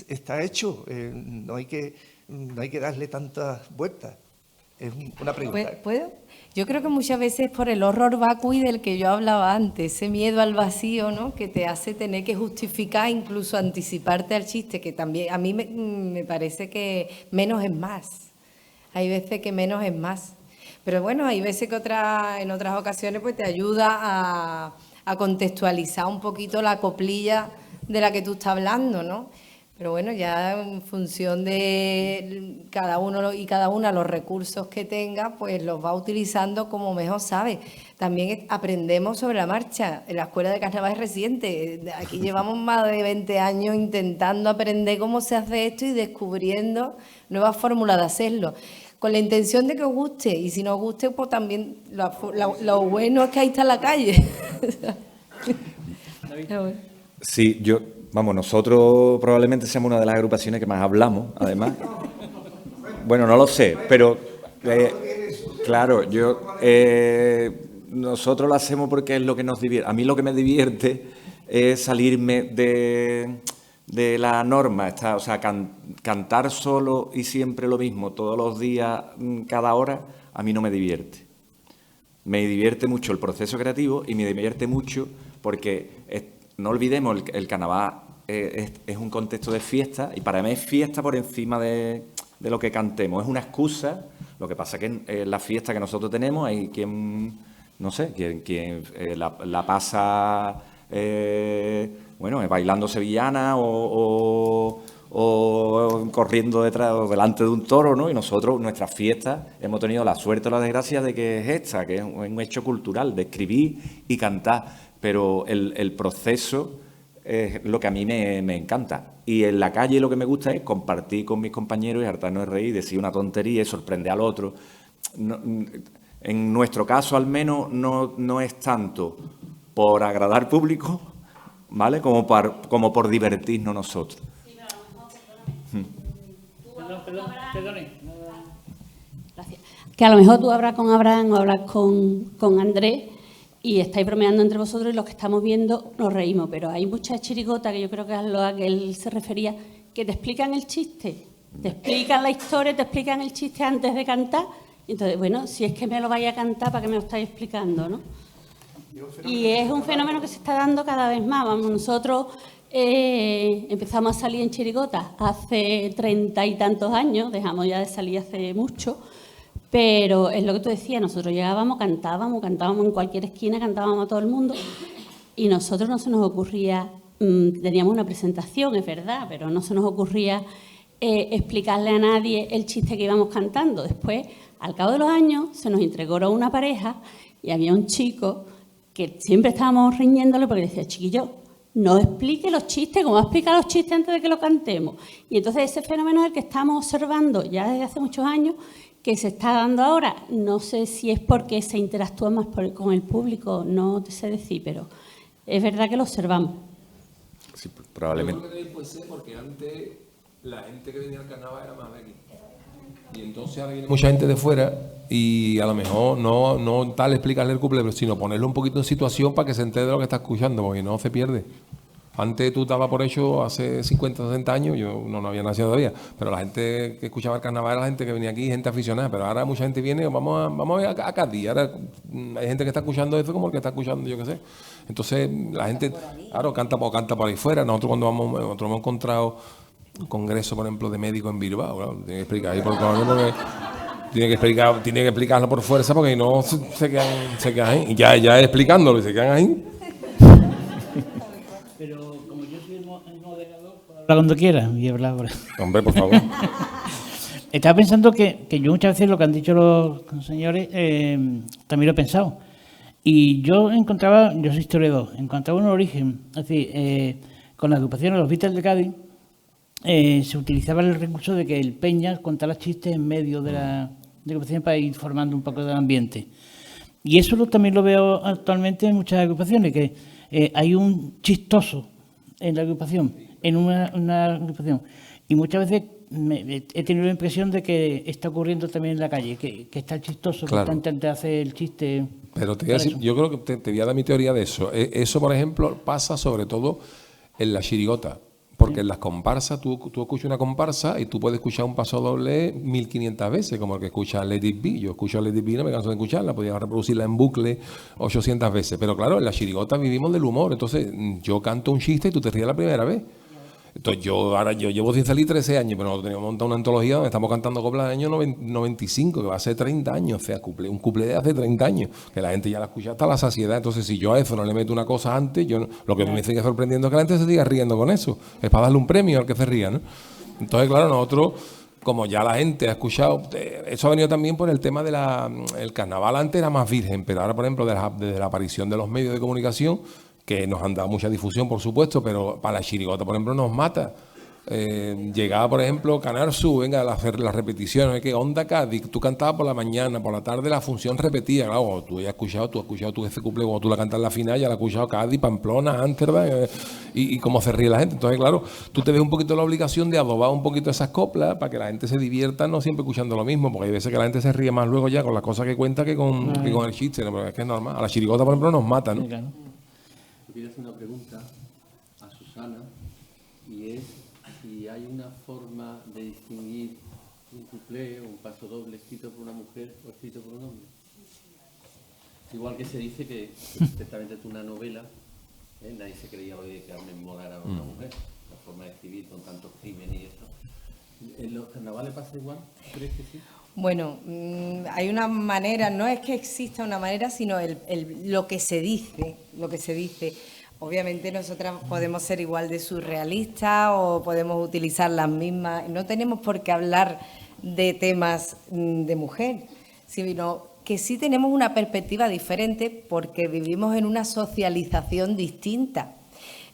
está hecho? No hay que darle tantas vueltas. Es una pregunta.
¿Puedo? Yo creo que muchas veces por el horror vacui del que yo hablaba antes, ese miedo al vacío, ¿no?, que te hace tener que justificar, incluso anticiparte al chiste, que también a mí me parece que menos es más. Hay veces que menos es más. Pero bueno, hay veces que en otras ocasiones pues te ayuda a contextualizar un poquito la coplilla de la que tú estás hablando, ¿no? Pero bueno, ya en función de cada uno y cada una los recursos que tenga, pues los va utilizando como mejor sabe. También aprendemos sobre la marcha. En la Escuela de Carnaval es reciente. Aquí llevamos más de 20 años intentando aprender cómo se hace esto y descubriendo nuevas fórmulas de hacerlo. Con la intención de que os guste. Y si no os guste, pues también lo bueno es que ahí está la calle.
Sí, nosotros probablemente seamos una de las agrupaciones que más hablamos, además. Bueno, no lo sé, pero claro, nosotros lo hacemos porque es lo que nos divierte. A mí lo que me divierte es salirme de la norma, o sea, cantar solo y siempre lo mismo, todos los días, cada hora, a mí no me divierte. Me divierte mucho el proceso creativo y me divierte mucho porque no olvidemos, el carnaval es un contexto de fiesta y para mí es fiesta por encima de lo que cantemos. Es una excusa. Lo que pasa es que en la fiesta que nosotros tenemos hay quien, no sé, quien la pasa bailando sevillana o corriendo detrás o delante de un toro, ¿no? Y nosotros, nuestras fiestas, hemos tenido la suerte o la desgracia de que es esta, que es un hecho cultural, de escribir y cantar. Pero el proceso es lo que a mí me encanta. Y en la calle lo que me gusta es compartir con mis compañeros y hartarnos de reír, decir una tontería y sorprender al otro. No, en nuestro caso, al menos, no es tanto por agradar al público, ¿vale?, como por divertirnos nosotros.
Perdone. Gracias. Que a lo mejor tú hablas con Abraham o hablas con Andrés y estáis bromeando entre vosotros y los que estamos viendo nos reímos, pero hay muchas chirigotas, que yo creo que es a lo que él se refería, que te explican el chiste, te explican la historia, te explican el chiste antes de cantar. Entonces, bueno, si es que me lo vais a cantar, ¿para qué me lo estáis explicando, no? Y es un fenómeno que se está dando cada vez más. Vamos, nosotros empezamos a salir en chirigotas hace 30 y tantos años, dejamos ya de salir hace mucho. Pero es lo que tú decías, nosotros llegábamos, cantábamos en cualquier esquina, cantábamos a todo el mundo y nosotros no se nos ocurría, teníamos una presentación, es verdad, pero no se nos ocurría explicarle a nadie el chiste que íbamos cantando. Después, al cabo de los años, se nos integró una pareja y había un chico que siempre estábamos riñéndole porque decía, chiquillo, no explique los chistes, ¿cómo va a explicar los chistes antes de que lo cantemos? Y entonces ese fenómeno es el que estamos observando ya desde hace muchos años, que se está dando ahora. No sé si es porque se interactúa más con el público, no te sé decir, pero es verdad que lo observamos.
Sí, probablemente.
Yo creo que puede ser porque antes la gente que venía al carnaval era más de aquí. Y entonces ahora viene mucha gente de fuera y a lo mejor no tal explicarle el cuplé, sino ponerlo un poquito en situación para que se entere de lo que está escuchando, porque no se pierde. Antes tú dabas por hecho, hace 50, 60 años, yo no había nacido todavía, pero la gente que escuchaba el carnaval era la gente que venía aquí, gente aficionada, pero ahora mucha gente viene, vamos a ver a Cádiz, ahora hay gente que está escuchando eso como el que está escuchando, yo qué sé. Entonces la gente, claro, canta por ahí fuera. Nosotros nosotros hemos encontrado un congreso, por ejemplo, de médicos en Bilbao, claro, tiene que explicar ahí porque tiene que explicarlo por fuerza porque no se quedan ahí, y ya explicándolo y se quedan ahí.
Pero como yo soy el moderador, puedo hablar cuando quiera y hablar ahora.
Hombre, por favor.
Estaba pensando que yo muchas veces lo que han dicho los señores también lo he pensado. Y yo soy historiador, encontraba un origen. Es decir, con la agrupación de los Beatles de Cádiz se utilizaba el recurso de que el Peña contara chistes en medio de la agrupación para ir formando un poco del ambiente. Y eso también lo veo actualmente en muchas agrupaciones, que hay un chistoso en la agrupación, en una agrupación. Y muchas veces he tenido la impresión de que está ocurriendo también en la calle, que está el chistoso, claro, que está intentando hacer el chiste.
Pero te voy a decir, yo creo que te voy a dar mi teoría de eso. Eso, por ejemplo, pasa sobre todo en la chirigota. Porque en las comparsas, tú escuchas una comparsa y tú puedes escuchar un paso doble 1500 veces, como el que escucha Let It Be. Yo escucho Let It Be y no me canso de escucharla, podía reproducirla en bucle 800 veces. Pero claro, en la chirigota vivimos del humor. Entonces, yo canto un chiste y tú te ríes la primera vez. Entonces, yo llevo sin salir 13 años, pero nosotros teníamos montado una antología donde estamos cantando coplas del año 95, que va a ser 30 años, o sea, un cuplé de hace 30 años, que la gente ya la escucha hasta la saciedad. Entonces, si yo a eso no le meto una cosa antes, lo que me sigue sorprendiendo es que la gente se siga riendo con eso. Es para darle un premio al que se ría, ¿no? Entonces, claro, nosotros, como ya la gente ha escuchado, eso ha venido también por el tema el carnaval antes era más virgen, pero ahora, por ejemplo, desde la aparición de los medios de comunicación, que nos han dado mucha difusión, por supuesto, pero para la chirigota, por ejemplo, nos mata. Llegaba, por ejemplo, Canal Sur, venga, a hacer las repeticiones, que Onda Cádiz, tú cantabas por la mañana, por la tarde la función repetía, claro, tú has escuchado tu ese cumple, cuando tú la cantas en la final, ya la has escuchado Cádiz, Pamplona, Ámsterdam, y cómo se ríe la gente. Entonces, claro, tú te ves un poquito la obligación de adobar un poquito esas coplas para que la gente se divierta, no siempre escuchando lo mismo, porque hay veces que la gente se ríe más luego ya con las cosas que cuenta que con el chiste, ¿no? Porque es que es normal. A la chirigota, por ejemplo, nos mata, ¿no?
Sí, claro.
Quiero hacer una pregunta a Susana, y es si hay una forma de distinguir un cuplé o un paso doble escrito por una mujer o escrito por un hombre. Igual que se dice que perfectamente una novela, nadie se creía hoy de que Carmen Mola era una mujer, la forma de escribir con tantos crímenes y esto. ¿En los carnavales pasa igual? ¿Crees que sí?
Bueno, hay una manera, no es que exista una manera, sino lo que se dice, Obviamente nosotras podemos ser igual de surrealistas o podemos utilizar las mismas, no tenemos por qué hablar de temas de mujer, sino que sí tenemos una perspectiva diferente porque vivimos en una socialización distinta.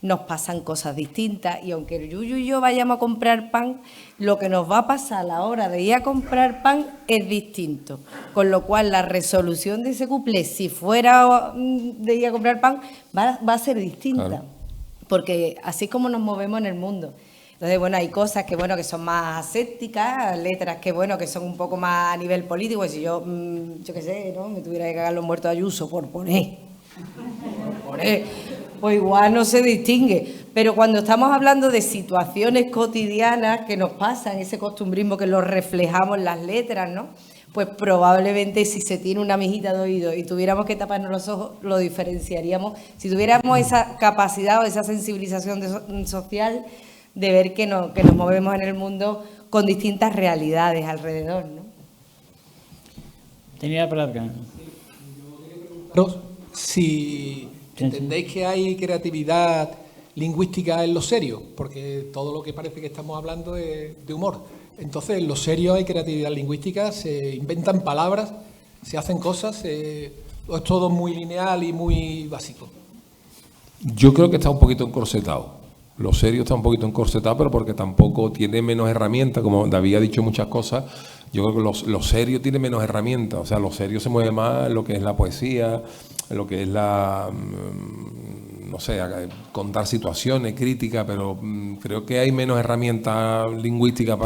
Nos pasan cosas distintas y aunque Yuyu y yo vayamos a comprar pan, lo que nos va a pasar a la hora de ir a comprar pan es distinto. Con lo cual la resolución de ese cuplé, si fuera de ir a comprar pan, va a ser distinta. Claro. Porque así es como nos movemos en el mundo. Entonces, bueno, hay cosas que, bueno, que son más asépticas, letras que, bueno, que son un poco más a nivel político. Si yo qué sé, ¿no? Me tuviera que cagar los muertos a Ayuso por poner. Pues igual no se distingue. Pero cuando estamos hablando de situaciones cotidianas que nos pasan, ese costumbrismo que lo reflejamos en las letras, ¿no? Pues probablemente si se tiene una mijita de oído y tuviéramos que taparnos los ojos, lo diferenciaríamos. Si tuviéramos esa capacidad o esa sensibilización social de ver que nos movemos en el mundo con distintas realidades alrededor, ¿no?
Tenía la palabra.
Si entendéis que hay creatividad lingüística en lo serio, porque todo lo que parece que estamos hablando es de humor. Entonces, en lo serio hay creatividad lingüística, se inventan palabras, se hacen cosas, o es todo muy lineal y muy básico.
Yo creo que está un poquito encorsetado. Lo serio está un poquito encorsetado, pero porque tampoco tiene menos herramientas, como David ha dicho muchas cosas. Yo creo que lo serio tiene menos herramientas, o sea, lo serio se mueve más en lo que es la poesía, en lo que es no sé, contar situaciones, críticas, pero creo que hay menos herramientas lingüísticas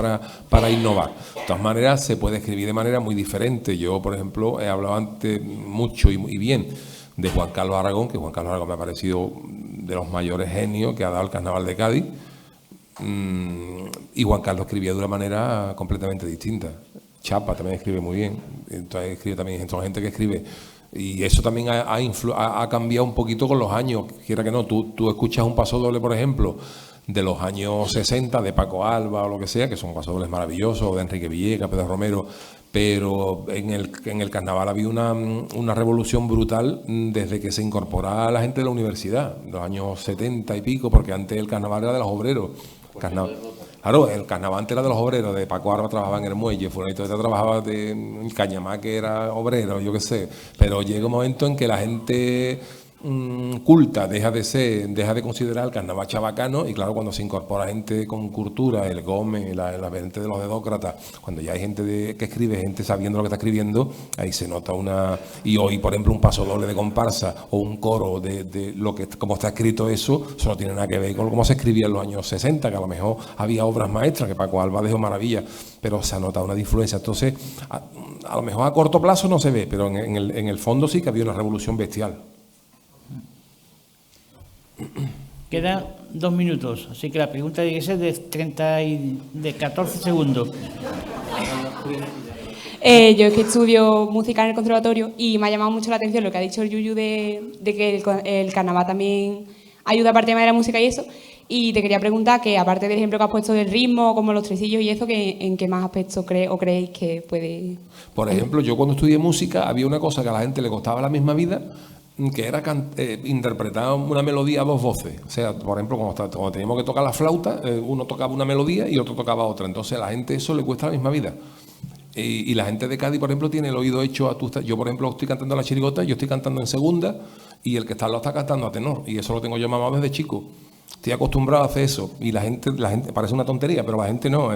para innovar. De todas maneras, se puede escribir de manera muy diferente. Yo, por ejemplo, he hablado antes mucho y bien de Juan Carlos Aragón, que Juan Carlos Aragón me ha parecido de los mayores genios que ha dado el Carnaval de Cádiz. Y Juan Carlos escribía de una manera completamente distinta. Chapa también escribe muy bien, entonces escribe también, son gente que escribe. Y eso también ha cambiado un poquito con los años, quiera que no. Tú escuchas un pasodoble, por ejemplo, de los años 60, de Paco Alba o lo que sea, que son pasodobles maravillosos, o de Enrique Villegas, Pedro Romero, pero en el carnaval había una revolución brutal desde que se incorporaba la gente de la universidad, los años 70 y pico, porque antes el carnaval era de los obreros. Claro, el carnaval antes era de los obreros, de Paco Alba trabajaba en el muelle, fulanito trabajaba de Cañamá, que era obrero, yo qué sé, pero llega un momento en que la gente culta deja de considerar el carnaval chabacano, y claro, cuando se incorpora gente con cultura, el Gómez, la gente de los Dedócratas, cuando ya hay gente que escribe, gente sabiendo lo que está escribiendo, ahí se nota y hoy, por ejemplo, un pasodoble de comparsa o un coro de lo que, como está escrito eso no tiene nada que ver con cómo se escribía en los años 60, que a lo mejor había obras maestras, que Paco Alba dejó maravilla, pero se ha notado una influencia. Entonces, a lo mejor a corto plazo no se ve, pero en el fondo sí que había una revolución bestial.
Quedan 2 minutos, así que la pregunta tiene que ser de 14 segundos.
Yo es que estudio música en el conservatorio y me ha llamado mucho la atención lo que ha dicho el Yuyu de que el carnaval también ayuda aparte de la música y eso. Y te quería preguntar que, aparte del ejemplo que has puesto del ritmo, como los tresillos y eso, ¿en qué más aspectos creéis que puede...?
Por ejemplo, yo cuando estudié música había una cosa que a la gente le costaba la misma vida, que era interpretar una melodía a 2 voces. O sea, por ejemplo, cuando teníamos que tocar la flauta, uno tocaba una melodía y otro tocaba otra. Entonces a la gente eso le cuesta la misma vida. Y la gente de Cádiz, por ejemplo, tiene el oído hecho yo, por ejemplo, estoy cantando la chirigota, yo estoy cantando en segunda y el que está al lado está cantando a tenor. Y eso lo tengo yo mamado desde chico. Estoy acostumbrado a hacer eso. Y la gente parece una tontería, pero la gente no.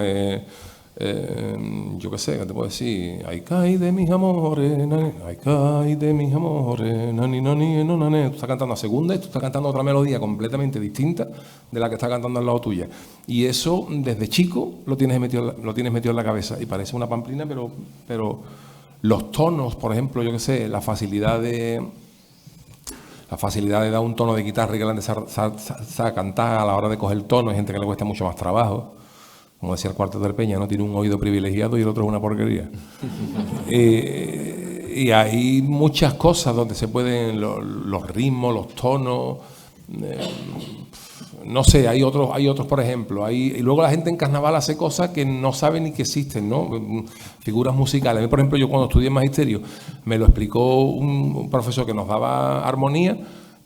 Yo qué sé, ¿qué te puedo decir? Ay, cae de mis amores, nani, ay, cae de mis amores, nani, nani, no, nani. Tú estás cantando a segunda y tú estás cantando otra melodía completamente distinta de la que está cantando al lado tuya. Y eso, desde chico, lo tienes metido en la cabeza. Y parece una pamplina, pero los tonos, por ejemplo, yo qué sé, la facilidad de dar un tono de guitarra y que la de cantar a la hora de coger el tono, hay gente que le cuesta mucho más trabajo. Como decía el Cuarteto del Peña, no tiene un oído privilegiado y el otro es una porquería. Y hay muchas cosas donde se pueden los ritmos, los tonos, no sé, hay otros por ejemplo. Y luego la gente en carnaval hace cosas que no sabe ni que existen, ¿no? Figuras musicales. A mí, por ejemplo, yo cuando estudié magisterio me lo explicó un profesor que nos daba armonía.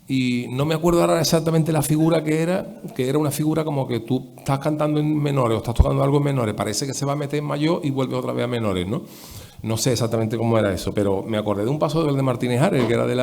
Y no me acuerdo ahora exactamente la figura que era una figura como que tú estás cantando en menores o estás tocando algo en menores, parece que se va a meter en mayor y vuelve otra vez a menores, ¿no? No sé exactamente cómo era eso, pero me acordé de un paso del de Martínez Ares, que era de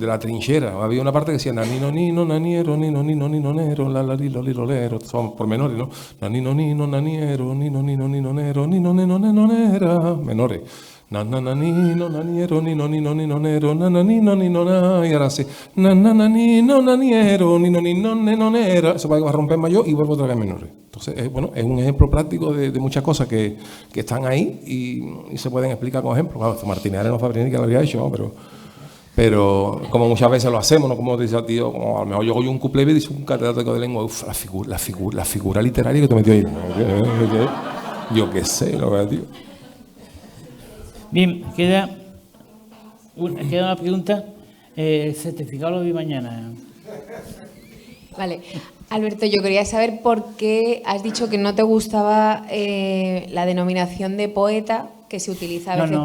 la trinchera. Había una parte que decía nanino, nino, naniero, nino, nino, nino, nero, la lilo, lilolero, son por menores, ¿no? Nanino, nino, naniero, nino, nino, nino, nero, nino, neno, neno, nera, menores. Nananino, naniero, nino, nino, nino, nero, nananino, nino, na, y ahora sí, nananino, naniero, nino, nino, neno, nera. Eso va a romper mayor y vuelve otra vez menores. Entonces, bueno, es un ejemplo práctico de muchas cosas que están ahí y se pueden explicar con ejemplos. Claro, Martínez Ares no sabría ni que lo había hecho, ¿no? Pero como muchas veces lo hacemos, ¿no? Como dice el tío, como a lo mejor yo oigo un cuplé y dice un catedrático de lengua, uf, la figura literaria que te metió ahí. Yo qué sé, lo que tío.
Bien, queda una pregunta. El certificado lo vi mañana.
Vale. Alberto, yo quería saber por qué has dicho que no te gustaba la denominación de poeta que se utiliza a veces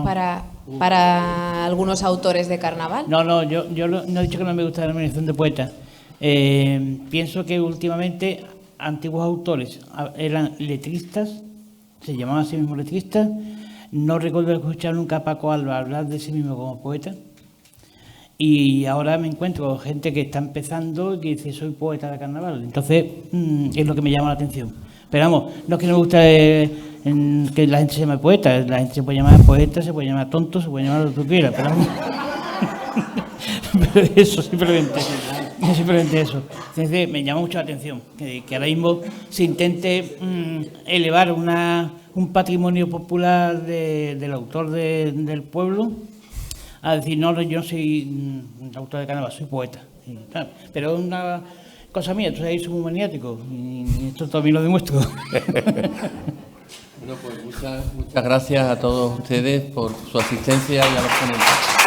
para algunos autores de carnaval.
No, yo no he dicho que no me gusta la denominación de poeta. Pienso que últimamente antiguos autores eran letristas, se llamaban a sí mismos letristas. No recuerdo escuchar nunca a Paco Alba hablar de sí mismo como poeta. Y ahora me encuentro gente que está empezando y que dice soy poeta de carnaval. Entonces es lo que me llama la atención. Pero vamos, no es que no me guste que la gente se llame poeta. La gente se puede llamar poeta, se puede llamar tonto, se puede llamar lo que tú quieras. Pero eso, simplemente eso. Entonces me llama mucho la atención que ahora mismo se intente elevar un patrimonio popular del autor del pueblo a decir, no, yo no soy autor de carnaval, soy poeta. Sí, claro. Pero una cosa mía, entonces ahí soy muy maniático y esto también lo demuestro.
Bueno, pues muchas gracias a todos ustedes por su asistencia y a los ponentes.